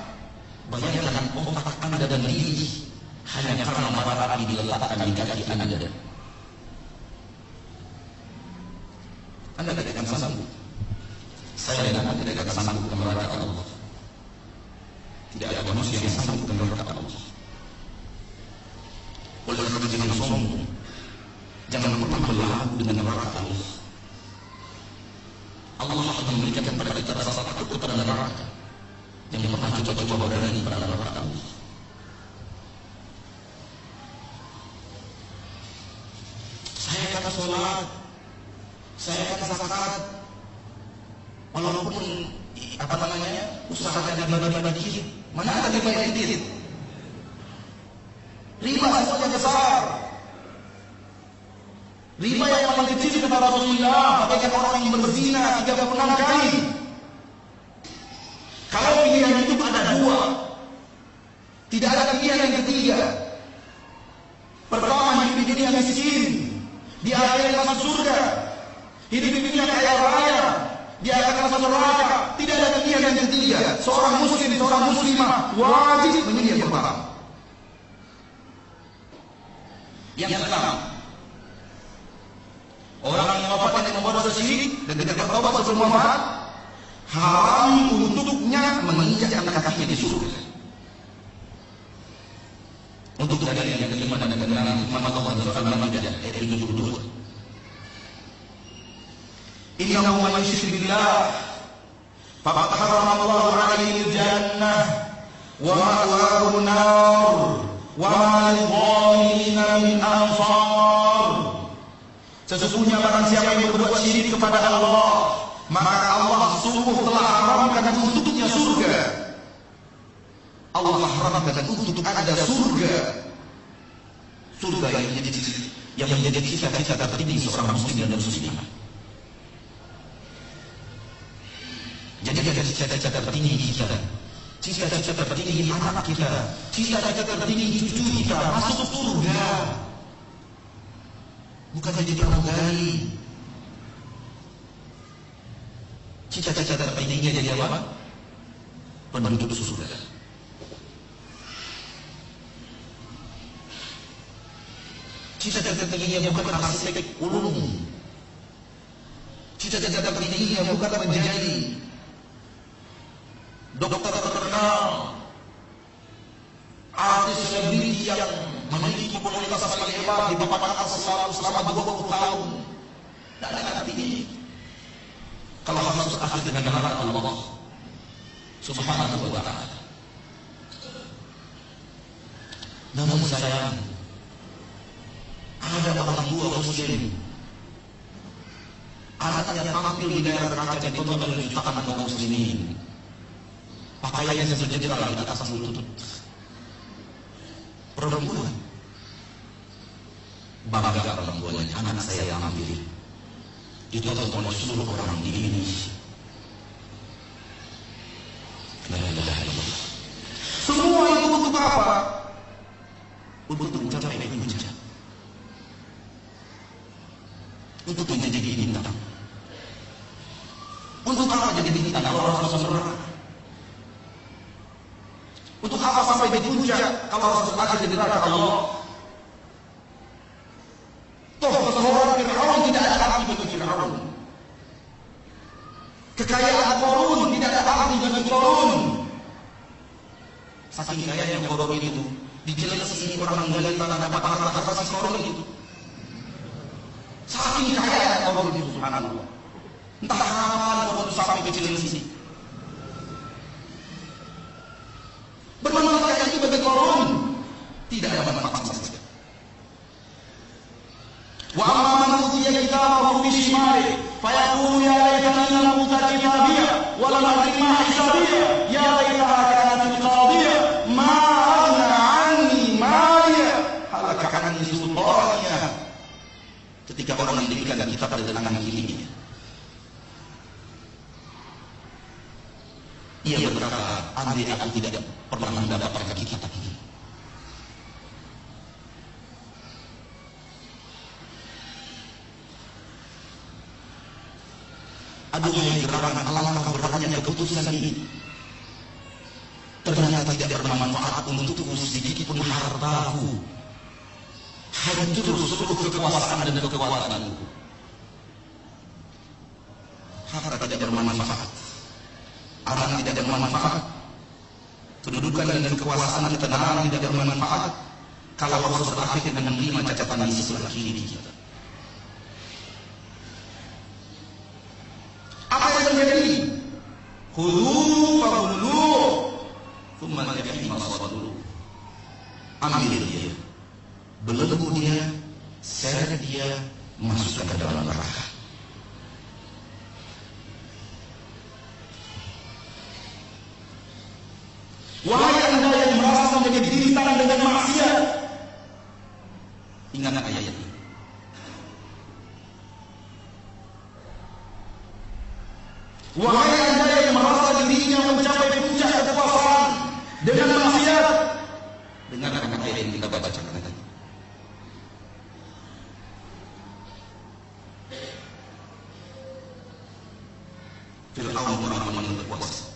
Bayangkan otak Anda dan mendidih hanya karena bara api diletakkan di kaki Anda. Anda tidak akan sanggup. Saya dan Anda tidak akan sanggup ke neraka Allah. Tidak ada manusia yang sanggup ke neraka Allah. Oleh karena jangan sombong, jangan pernah berlagu dengan neraka Allah. Allah akan memberikan kepada kita rasa takut kepada neraka yang pernah coba-coba berani pada neraka Allah. Saya akan sholat, saya akan zakat, walaupun usahanya dibagi-bagi dikit. Mana ada dibagi dikit? Riba semuanya besar. Riba yang paling kecil kata Rasulullah, bagaikan orang yang berzina 36 kali. Kalau pilihan hidup ada dua, tidak ada pilihan yang ketiga. Pertama, hidup di dunia miskin, di akhirat masuk surga. Hidup di dunia kaya raya, di akhirat masuk neraka. Tidak ada pilihan yang ketiga. Seorang muslim, seorang muslimah wajib memilih yang pertama. Yang keenam, orang yang wafat dengan membawa syirik dan tidak bertobat sebelum wafat, haram untuknya menginjak kakinya di surga. Untuk dalil yang kelima dan keenam, firman Allah dalam Al-Maidah ayat 72. Innahu man yusyrik billah faqad harrama Allahu 'alaihi al-jannah wa ma'wahu an-nar wa ma lidh-dhalimin min ansar. Sesungguhnya barang siapa yang berbuat syirik kepada Allah, maka Allah sungguh telah haramkan untuknya surga. Allah haramkan untuk ada surga. Surga yang menjadi cita-cita tertinggi seorang muslim dan muslimah. Jadi ada cita-cita tertinggi kita, cita-cita tertinggi anak kita, cita-cita tertinggi cucu kita masuk surga. Bukan jadi pramugari. Cita-cita tertingginya jadi apa? Penduduk surga. Cita-cita tertingginya bukan arsitek ulung. Cita-cita tertingginya bukan menjadi dokter terkenal, artis selebriti yang memiliki komunitas paling hebat di paparan selama 20 tahun. Tidak ada artinya. Kalau harus akhir dengan neraka Allah Subhanahu wa ta'ala. Namun sayang, ada orang tua muslim, Anaknya tampil di daerah kaca ditonton oleh jutaan kaum muslimin. Pakaiannya berjejeral di atas lutut. Perempuan. Bangga perempuannya, anak saya yang ambil. Ditonton oleh seluruh orang di Indonesia. La ilaha illallah. Semua itu untuk apa? Untuk mencapai puncak. Untuk menjadi bintang. Untuk apa jadi bintang kalau orang sempurna? Untuk apa sampai di puncak kalau akan jadi neraka Allah? Toh seorang Fir'aun tidak ada arti bagi Fir'aun. Kekayaan Qarun tidak ada arti bagi Qarun. Saking kayanya Qarun itu, dijelasi orang menggali tanah dapat harta si Qarun itu. Saking kaya Qarun itu, subhanallah. Entah kapan Qarun sampai ke Cilengsi. Bermanfaat itu bagi Qarun tidak ada manfaat sama sekali. Wa amma man utiya kitabahu bi shimalihi fayaqulu ya laitani lam uta kitabiya wa lam adri ma hisabiya ya laitaha kanat qadiya ma aghna anni maliya halaka anni sultaniya. Ketika orang diberikan kitab dari tangan kirinya, ia berkata, andai aku tidak pernah mendapatkan kitab ini. Aduhai gerangan, alangkah beratnya keputusan ini. Ternyata tidak bermanfaat untukku sedikit pun hartaku. Hancur seluruh kekuasaan dan kekuatanku. Harta tidak bermanfaat. Anak tidak bermanfaat. Kedudukan dan kekuasaan ketenaran tidak bermanfaat kalau harus berakhir dengan 5 catatan di sebelah kiri kita. Apa yang terjadi? Khudhu fagullu thumma al-jahima sallu. Ambil dia, belenggu dia, seret dia, masukkan ke dalam neraka. Wahai anda yang merasa menjadi bintang dengan maksiat, ingat ayat ini. Wahai anda yang merasa dirinya mencapai puncak kekuasaan dengan maksiat, dengarkan ayat yang kita bacakan tadi. Fir'aun orang yang berkuasa.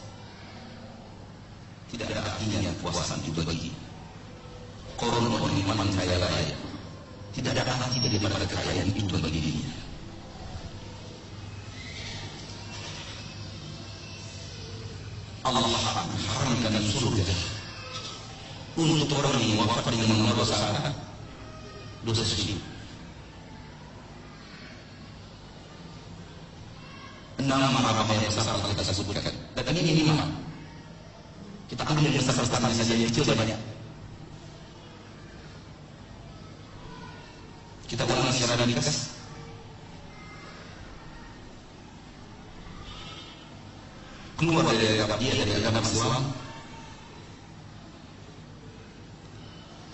Tidak ada artinya kekuasaan itu bagi Qarun orang kaya raya. Tidak ada arti daripada kekayaan itu bagi dirinya. Allah haramkan surga untuk orang yang wafat dengan mendosa dosa syirik. 6 apa yang besar telah kita sebutkan. Dan ini 5. Kita ambil yang besar-besar saja, yang kecil banyak. Kita ulang secara ringkas. Keluar dari agama Islam,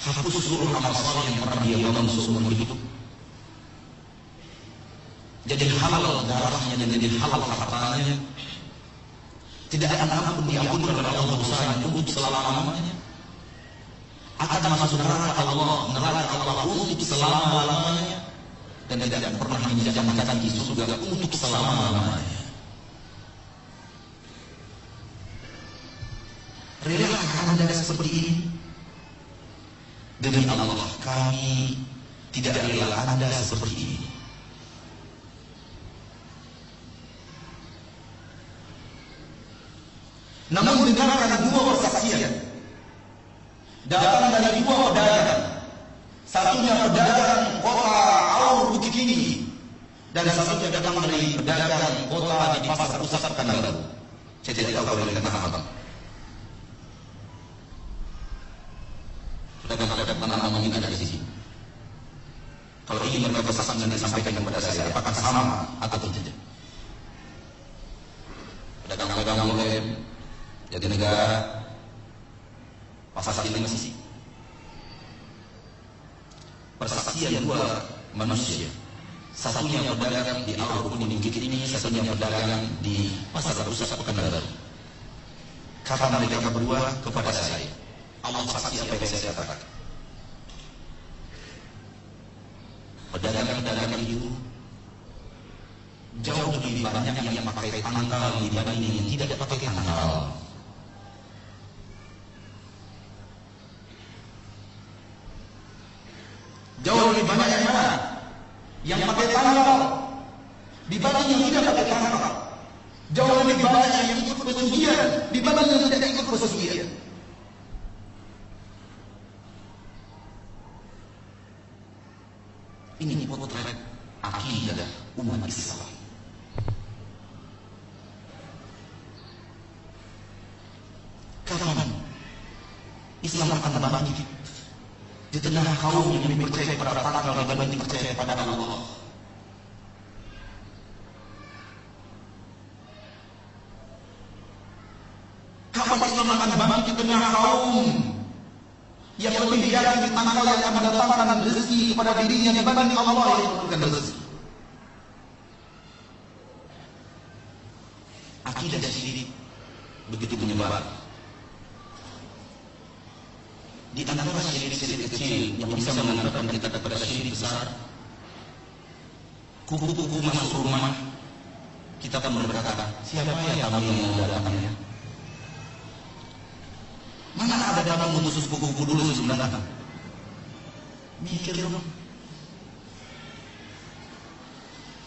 hapus seluruh amal saleh yang pernah dia bangun seumur hidup. Jadi halal darahnya dan jadi halal hartanya. Tidak akan ampun diampunkan oleh Allah dosanya untuk selama-lamanya. Akan masuk neraka Allah untuk selama-lamanya. Dan tidak pernah menjajakan kaki surga untuk selama-lamanya. Relakah Anda seperti ini? Demi Allah, kami tidak rela Anda seperti ini. Namun dengarkan 2 persaksian datang dari 2 pedagang. Satunya pedagang kota Aur Bukit Tinggi dan satunya datang dari pedagang kota di Pasar Pusat Pekanbaru. Saya tidak tahu oleh Tanah Abang. Pedagang-pedagang Tanah Abang ini ada di sini. Kalau ingin mereka bersaksi dan disampaikan kepada saya, apakah sama atau tidak? surga pasal ini masih persaksian dua manusia, satunya berdagang di Al-Qur'an Bukit ini, satunya berdagang di Pasar Pusat Pekanbaru. Kata mereka berdua kepada saya, Allah saksi apa yang saya katakan. Pedagang-pedagang itu jauh lebih banyak yang pakai tanggal dibanding yang tidak pakai tanggal. Jauh lebih banyak yang mana? Yang pakai tanggal dibanding yang tidak pakai tanggal. Jauh lebih banyak yang ikut pesugihan dibanding yang tidak ikut pesugihan. Ini potret akidah umat Islam. Kapan Islam akan bangkit di tengah kaum yang lebih percaya pada tanggal dibanding percaya pada Allah? Kapan Islam akan bangkit di tengah kaum yang lebih yakin di tanggal yang akan mendatangkan rezeki kepada dirinya dibanding Allah yang memberikan rezeki? Akidah syirik begitu menyebar. Di antara syirik-syirik kecil yang bisa mengantarkan kita kepada syirik besar, kuku-kuku masuk rumah, kita pun berkata, siapa ya tamu yang mau datangnya? Mana ada tamu khusus kuku-kuku dulu sebelum datang? Mikir dong.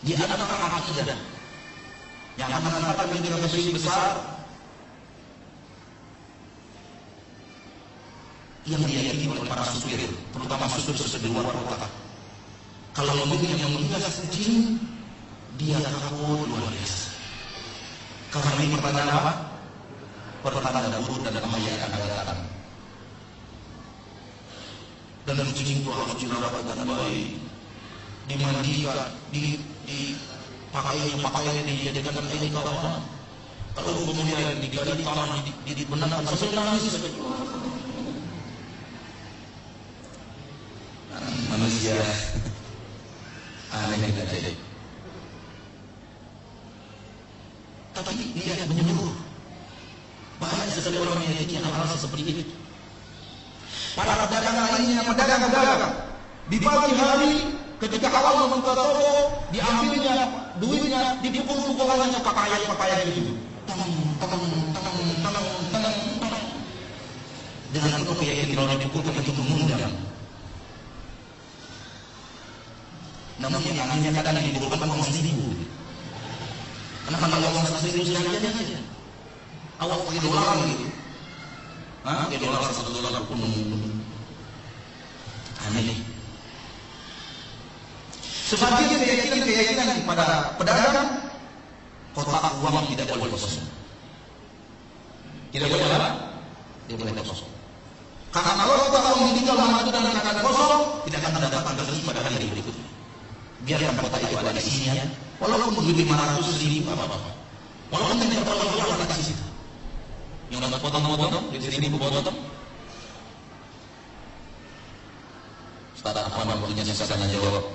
Di antara akidah yang akan mengantarkan kita ke syirik besar, yang diyakini oleh para supir, terutama supir di luar kota. Kalau mobilnya yang menghias kucing, dia takut luar biasa. Karena ini pertanda apa? Pertanda buruk dan bahaya yang akan datang. Dan kucing itu harus dirawat dengan baik, dimandikan, pakaian dijadikan ini kawan. Kalau kemudian digali tanah, dibenarkan sampai nangis. Manusia aneh dan ajaib. Tapi dia menyeluruh. Banyak sekali orang yang yakini hal-hal seperti ini. Para pedagang lainnya, pedagang-pedagang di pagi hari ketika awal membuka toko, diambilnya duitnya, dipukul-pukulannya pakaian itu. Tangan. Dengan penuh keyakinan kalau dipukulkan itu mengundang. Namun yang anehnya kadang dibutuhkan uang $1.000. Kenapa kalau uang $1.000 sekalian aja? Awal pakai dolar gitu. Pakai dolar $1 pun aneh. Sebagian keyakinan pada pedagang, kotak uang tidak boleh kosong. Tidak boleh apa? Tidak boleh kosong. Karena kalau kotak uang ditinggal lama itu dan akan kosong, tidak akan mendapatkan rezeki pada hari berikutnya. Biarkan kotak itu ada isinya, walaupun begitu 500.000 apa-apa. Walaupun tidak terlalu jauh letak di situ. Yang dapat potong-potong, di sini potong. Ustaz, apa waktunya saya tanya jawab?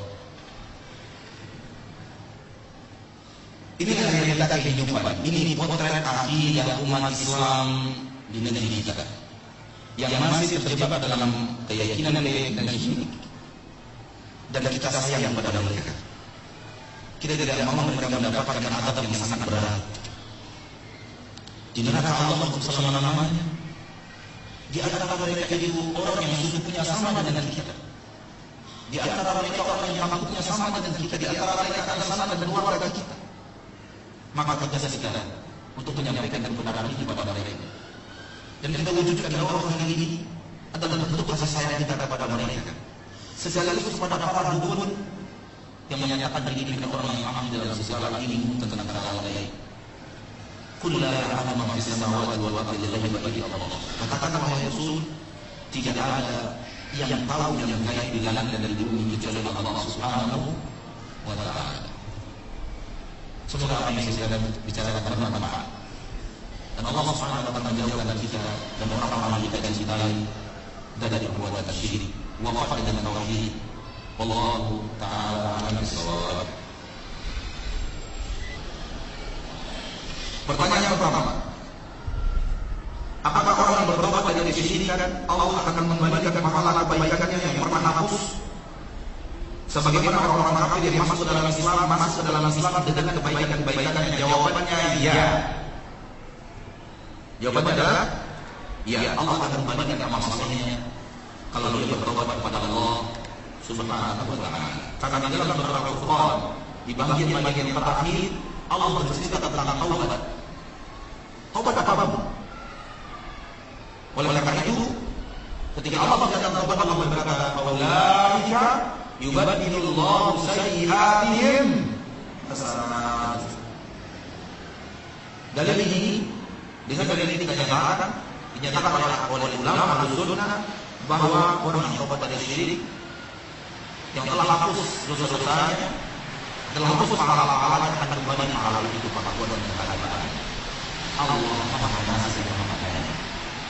Ini kan realita kehidupan. Ini potret akidah umat Islam di negeri kita yang masih terjebak dalam keyakinan syirik. Dan kita sayang pada mereka. Kita tidak mau mereka mendapatkan azab yang sangat berat. Di neraka Allah selama-lamanya. Di antara mereka itu orang yang sukunya sama dengan kita. Di antara mereka orang yang pangkatnya sama dengan kita. Di antara mereka ada sama dengan keluarga kita. Maka tugas kita untuk menyampaikan kebenaran ini kepada mereka. Dan kita wujudkan orang ini adalah bentuk kasih sayang kita kepada mereka. Sekaligus kepada para dukun yang menyatakan diri mereka orang yang ahli dalam segala ilmu tentang hal gaib. Qul la ya'lamu ma fis samawati wal ardi illa Allah. Katakanlah wahai Rasul, tidak ada yang tahu yang gaib di langit dan di bumi kecuali Allah Subhanahu wa taala. Semoga apa yang saya bicarakan bermanfaat. Dan Allah Subhanahu wa taala menjauhkan kita dan orang-orang yang kita cintai dari perbuatan syirik. Wafaqqana dengan tauhid. Wallahu taala a'lam bissawab. Pertanyaan pertama, apakah orang yang bertobat dari kesyirikan Allah akan mengembalikan pahala kebaikannya yang pernah hapus? Sebagaimana orang-orang kafir yang masuk ke dalam Islam dengan kebaikan-kebaikannya? Jawabannya ya. Jawabannya adalah ya, Allah akan kembalikan amal solehnya kalau dia bertobat kepada Allah Subhanahu wa taala. Karena dalam surah Al-Furqan di bagian-bagian yang terakhir Allah bercerita tentang taubat. Taubat apapun. Oleh karena itu, ketika Allah mengatakan taubat, Allah berkata, "Faulaika yubaddilullahu sayyi'atihim hasanat." Dalil ini dengan dalil ini dinyatakan oleh ulama Ahlussunnah bahwa orang yang taubat dari syirik, yang telah hapus dosa-dosanya, telah hapus pahala-pahalanya, akan kembali pahala itu pada Tuhan dan keadaan. Allah Maha Pengasih dan Maha Penyayang.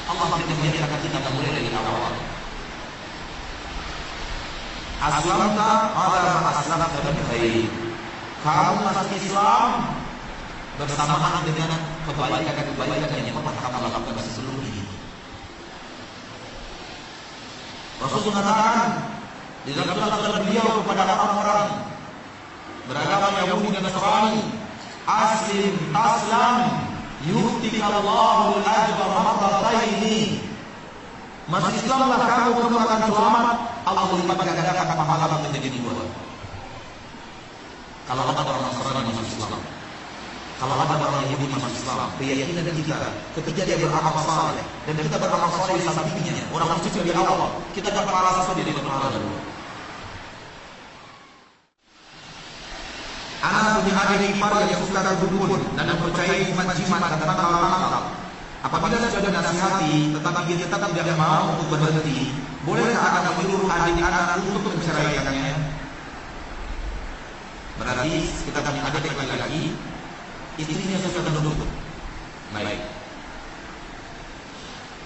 Allah tidak membiarkan kita mulai dari awal. Aslamta ala aslamta min khair. Kamu masuk Islam bersamaan dengan kebaikan yang pernah kamu lakukan sebelumnya. Rasul mengatakan di dalam kata beliau kepada orang-orang beragama Yahudi dan Nasrani, aslim taslam yu'tikallahu al-ajra marrataini. Masuk Islamlah kamu akan selamat, Allah lipat gandakan pahala menjadi dua. Kalau ada orang Nasrani masuk Islam, kalau ada orang Yahudi masuk Islam, keyakinan kita ketika dia beramal saleh dan kita beramal saleh di sampingnya, orang masuk di awal, kita dapat pahala satu, dia dapat pahala dua. Anak punya adik ipar yang suka dukun dan mempercayai jimat-jimat dan tangkal-tangkal. Apabila sudah nasihati tetapi dia tetap tidak mau untuk berhenti, bolehkah anak menyuruh adik anak untuk menceraikannya? Berarti kita punya adik laki-laki, istrinya suka dukun. Baik.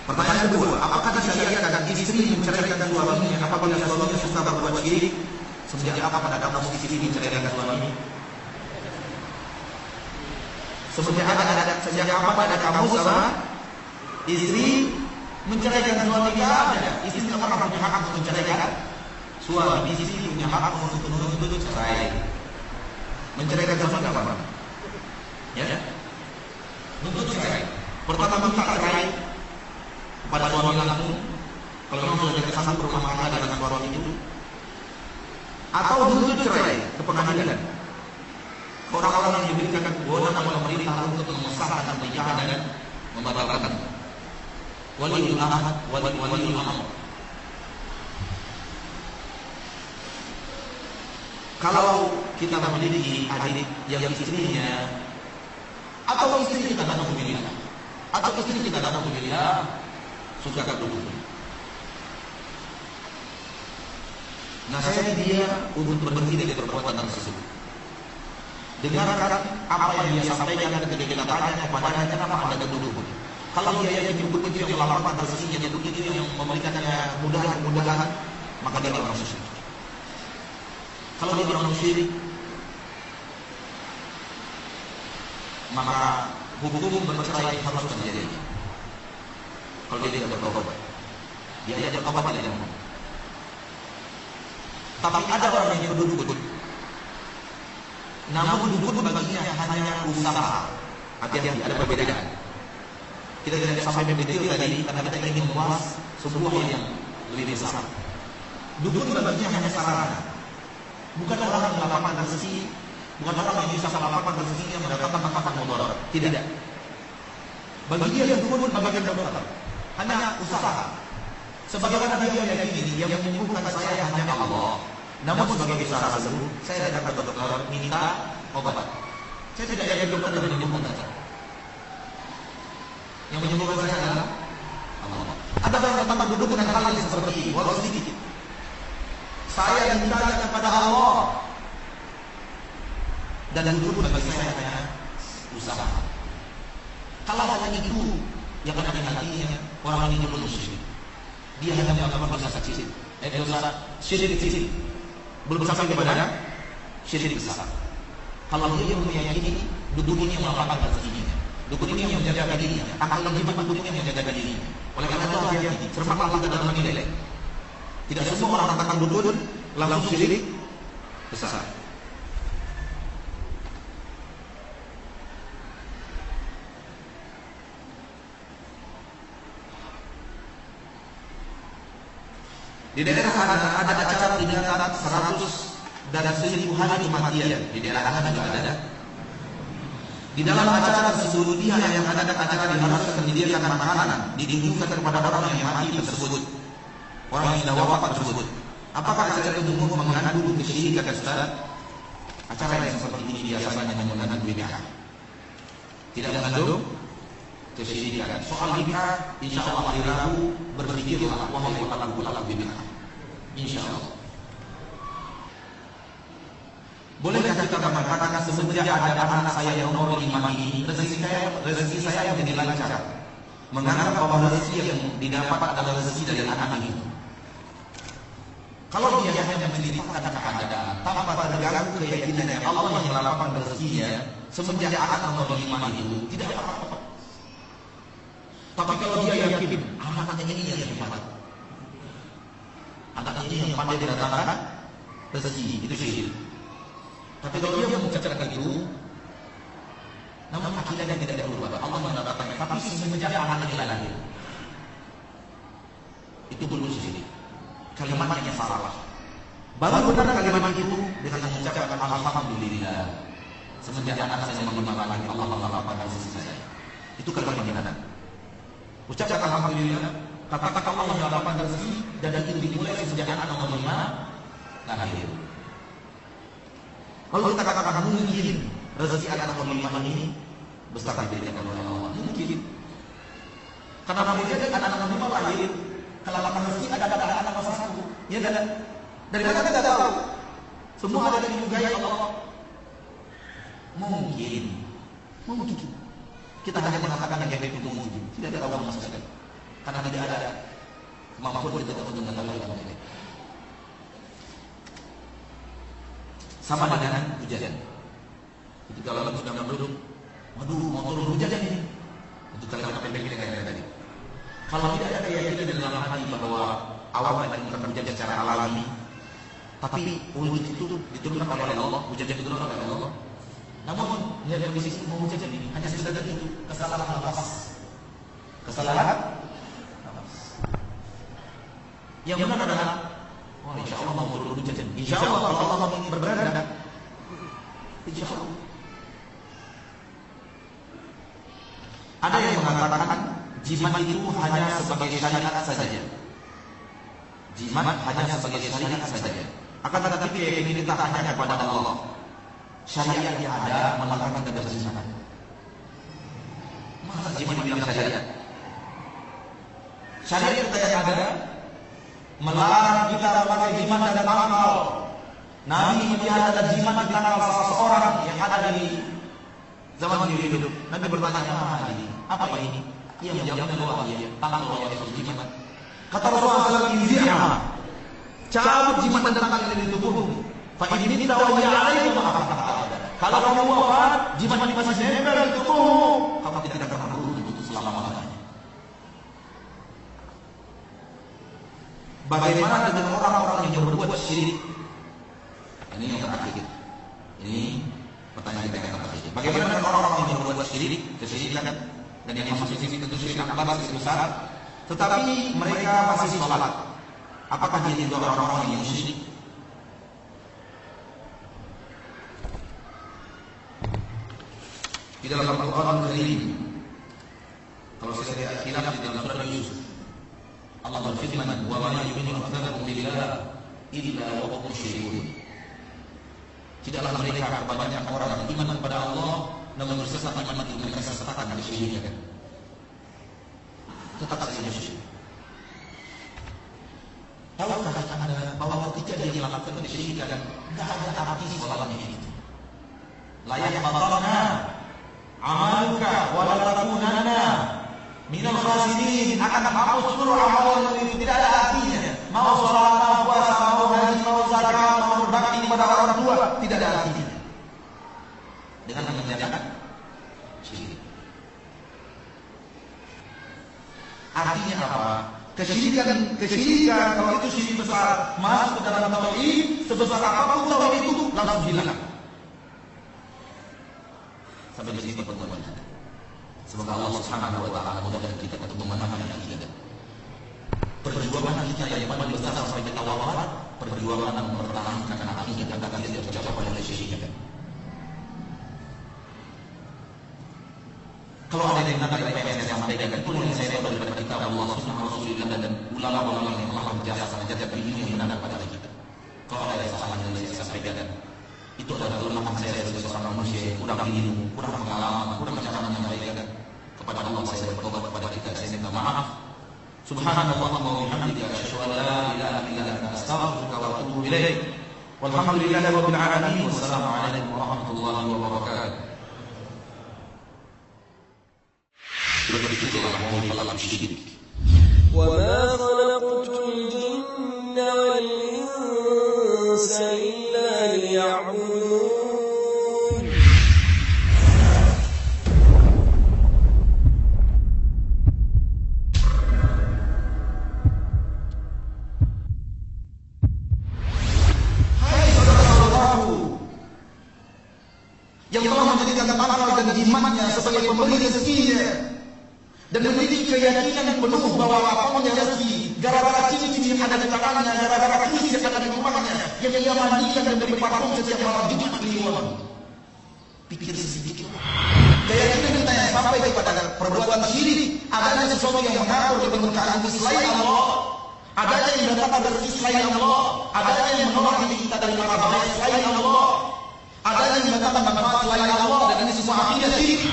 Pertanyaan kedua, apakah disyariatkan istri menceraikan suaminya apabila suaminya suka berbuat syirik? Semenjak kapan ada kamu istri menceraikan suami? Sejak kapan ada kamu sama istri menceraikan suami? Tidak ada. Istri tidak pernah punya hak untuk menceraikan suami. Istri punya hak untuk menuntut cerai. Menceraikan suami tidak apa-apa. Ya, menuntut cerai. Pertama minta cerai kepada suami langsung. Kalau memang sudah kesalahan berumah tangga dengan suami itu, atau menuntut cerai ke pengadilan. Orang-orang yang diberikan kewenangan oleh pemerintah untuk mengesahkan pernikahan dan membatalkan. Waliul ahad, waliul amr. Kalau kita memiliki adik yang istrinya atau istri kita datang pemilihan, atau istri kita datang pemilihan, suka dukun. Nasihat dia untuk berhenti dari perbuatan tersebut. Dengarkan apa yang dia sampaikan ketika kita tanya kepadanya, kenapa Anda dukun? Kalau dia yang dukun itu yang melakukan rezekinya, dukun itu yang memberikannya kemudahan, maka dia orang musyrik. Kalau dia orang musyrik, maka hukum bercerai harus terjadi. Kalau dia tidak bertobat, dia tidak bertobat tidak mau. Tapi ada orang yang berdukun, namun dukun baginya hanya usaha. Hati-hati, ada perbedaan. Kita tidak sampai mendetail tadi karena kita ingin membahas sebuah yang lebih besar. Dukun baginya hanya sarana. Bukan orang yang melakukan rezeki, bukan orang yang bisa melakukan rezekinya mendatangkan manfaat mudarat. Tidak. Bagi dia yang dukun bagian dokter hanya usaha. Sebagaimana dia meyakini yang menyembuhkan saya hanya Allah. Namun sebagai usaha sembuh, saya datang ke dokter minta obat. Saya tidak yakin dokter yang menyembuhkan saya. Yang menyembuhkan saya adalah Allah. Ada yang datang duduk dengan hal yang seperti ini, walau sedikit. Saya mintanya kepada Allah. Dan duduk bagi saya hanya usaha. Kalau hanya itu yang ada di hatinya, orang ini belum musyrik. Dia hanya melakukan dosa kecil, dosa syirik kecil, belum sampai kepada syirik besar. Kalau dia meyakini dukun ini yang melakukan rezekinya, dukun ini yang menjaga dirinya, akan lebih banyak dukun ini yang menjaga dirinya. Oleh karena itu hati-hati, cermatlah kita dalam menilai. Tidak semua orang katakan dukun langsung syirik besar. Di daerah ada acara peringatan 100 dan 1000 hari kematian. Di daerah Anda juga ada. Di dalam acara tersebut dia yang mengadakan acara diharuskan menyediakan makanan ditujukan kepada orang yang mati tersebut, orang yang sudah wafat tersebut. Apakah acara itu mengandung kesyirikan, Ustaz? Acara yang seperti ini biasanya mengandung bid'ah. Tidak mengandung kesyirikan. Soal bid'ah, insyaallah hari Rabu berpikirlah wahai pelaku bid'ah. Insyaallah. Bolehkah kita mengatakan semenjak ada anak saya yang nomor 5 ini, rezeki saya menjadi lancar? Menganggap bahwa rezeki yang didapat adalah rezeki dari anak ini. Kalau dia hanya menceritakan keadaan tanpa terganggu keyakinannya Allah yang melapangkan rezekinya semenjak anak nomor 5 itu, tidak apa-apa. Tapi kalau dia yakin anaknya ini yang hebat, anaknya ini yang pandai mendatangkan rezeki, itu syirik. Tapi kalau dia mengucapkan itu, namun akidahnya tidak berubah, Allah mendatangkan. Tapi semenjak anaknya lahir, itu belum syirik. Kalimatnya salah. Baru benar kalimat itu dengan mengucapkan alhamdulillah. Semenjak anak saya mengenal lagi Allah melapangkan rezeki saya. Itu kalimat yang benar. Ucapkan alhamdulillah, katakan Allah melapangkan rezeki, dan itu dimulai sejak anak nomor 5 lahir. Kalau kita katakan mungkin rezeki anak nomor 5 ini besar diberikan oleh Allah, mungkin. Karena kemudian anak nomor 5 lahir, kalau lapang rezeki ada anak nomor 1, ya tidak. Dari mana kita tahu? Semua ada di gaya Allah. Mungkin. Kita hanya mengatakan yang itu mungkin. Tidak ada orang sama sekali. Karena tidak ada kemampuan kita untuk mengetahui yang itu. Sama dengan hujan. Itu kalau kita sudah menduduk, waduh, mau turun hujan ini. Itu kalimat pendek kayak tadi. Kalau tidak ada keyakinan di dalam hati bahwa awan akan hujan secara alami, tapi hujan itu diturunkan oleh Allah, hujan yang diturunkan oleh Allah. Namun dia kondisi mau hujan ini hanya sekedar itu kesalahan nafas. Kesalahan nafas. Yang benar adalah insya Allah mau turun hujan. Insya Allah kalau Allah ingin berkehendak, insya Allah. Ada yang mengatakan jimat itu hanya sebagai syariat saja. Jimat hanya sebagai syariat saja. Akan tetapi keyakinan kita hanya kepada Allah. Syariat yang ada melarang kita berjimat. Masa jimat dibilang syariat? Syariat yang ada melarang kita memakai jimat dan tangkal. Nabi melihat ada jimat di tangkal salah seorang yang ada di zaman beliau hidup. Nabi bertanya, apa ini? Ia menjawab bahwa tangkal Allah itu jimat. Kata Rasulullah SAW, "Inzi'ha." Cabut jimat dan tangkal yang ada di tubuhmu. Fa in minta wa hiya 'alaika kalau kamu wafat, jimat masih nempel di tubuhmu, kamu tidak akan berhenti untuk selama-lamanya. Bagaimana dengan orang-orang yang berbuat syirik? Ini yang terakhir. Ini pertanyaan kita yang terakhir. Bagaimana dengan orang-orang yang berbuat syirik, kesyirikan, dan yang masuk syirik tentu syirik akbar besar, tetapi mereka masih sholat? Apakah dia juga orang-orang yang musyrik? Di dalam Al-Quran Al-Karim, kalau saya lihat khilaf di dalam surah Yusuf, Allah berfirman, "Wa ma yu'minu aktsaruhum billah illa wa hum musyrikun." Tidaklah mereka kebanyakan orang yang iman kepada Allah namun bersesat iman itu mereka sesatkan kesyirikan. Tetap saja musyrik. Tahukah Anda bahwa ketika dia melakukan kesyirikan, tidak ada arti sholatnya itu. La yahbatanna amaluka wa la takunanna minal khasirin, akan menghapus seluruh amalan yang tidak ada artinya. Mau sholat, mau puasa, mau haji, mau zakat, mau berbakti kepada orang tua, tidak ada artinya. Dengan mengerjakan syirik. Artinya apa? Kesyirikan kalau itu syirik besar masuk ke dalam tauhid, sebesar apapun tauhid itu langsung hilang. Sampai di sini pertemuan kita. Semoga Allah Subhanahu wa taala mudahkan kita untuk memahami akidah. Perjuangan kita yang paling besar sampai kita wafat, perjuangan mempertahankan akidah agar tidak tercapai oleh syirik. Kalau ada yang nanti pengen saya sampaikan, itu yang saya tahu daripada kitab Allah, Sunnah Rasulullah dan ulama-ulama yang telah berjasa menjaga ilmu yang benar pada kita. Kalau ada yang salah yang saya sampaikan, itu adalah kelemahan saya sebagai seorang manusia yang kurang ilmu, kurang pengalaman, kurang cara menyampaikan. Kepada Allah saya bertobat kepada kita, saya minta maaf. Subhanallah wa bihamdihi, asyhadu an la ilaha illa anta, astaghfiruka wa atubu ilaik. Walhamdulillahi rabbil alamin. Wassalamu alaikum warahmatullahi wabarakatuh. وما خلقت الجن والإنس إلا ليعبدون Hai saudara-saudaraku yang telah menjadikan akal dan jimatnya sebagai pemberi rezekinya dan memiliki keyakinan penuh bahwa apapun yang rezeki gara-gara cincin yang ada di tangannya, gara-gara keris yang ada di rumahnya, yang dia mandikan dan beri parfum setiap malam Jumat kliwon. Pikir sedikit. Keyakinan kita yang sampai kepada perbuatan syirik, adanya sesuatu yang mengatur di permukaan selain Allah, adanya yang datang dari selain Allah, adanya yang menolak diri kita dari mara bahaya selain Allah, adanya yang datang manfaat selain Allah, dan ini semua akidah syirik.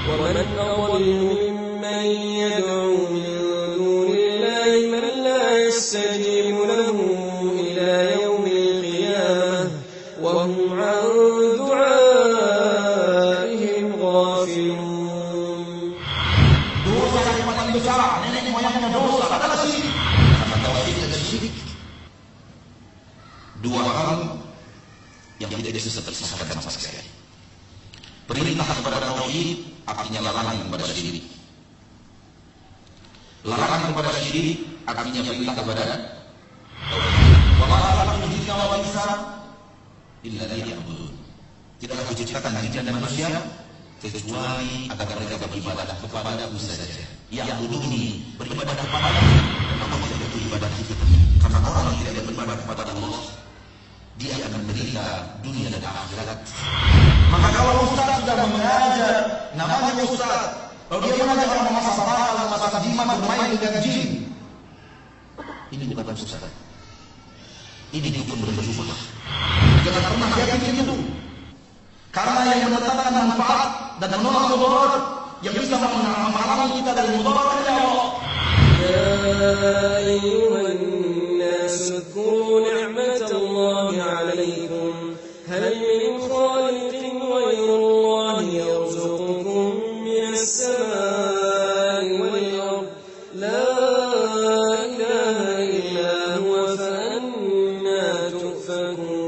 ومن أضل ممن يدعو من دون الله من لا يستجيب له إلى يوم القيامة وهم عن دعائهم غافلون. Dosa yang paling besar, nenek moyangnya dosa adalah syirik. Karena tauhid dan syirik dua hal yang tidak bisa terpisahkan sama sekali. Perintah kepada tauhid artinya larangan kepada syirik. Larangan kepada syirik artinya perintah kepada tauhid. Wa ma khalaqtul jinna wal insa illa liya'budun. Tidaklah kuciptakan jin dan manusia kecuali agar mereka beribadah kepadaku saja. Ya'buduni, beribadah kepadaku, dan Allah tidak beribadah itu. Karena orang yang tidak beribadah kepada Allah, dia akan menderita dunia dan akhirat. Maka kalau ustaz sudah mengajar, namanya ustaz, kalau dia mengajar orang memasak bakal, memasak jimat, bermain dengan jin, ini bukan ustaz. Ini dukun bersumpah. Jangan pernah yakin itu. Karena yang mendatangkan manfaat dan menolak mudarat, yang bisa menghalangi kita dari mudarat adalah Allah. يا أيها الناس اذكروا نعمة الله عليكم هل من خالق غير الله يرزقكم من السماء والأرض لا إله إلا هو فأنى تؤفكون.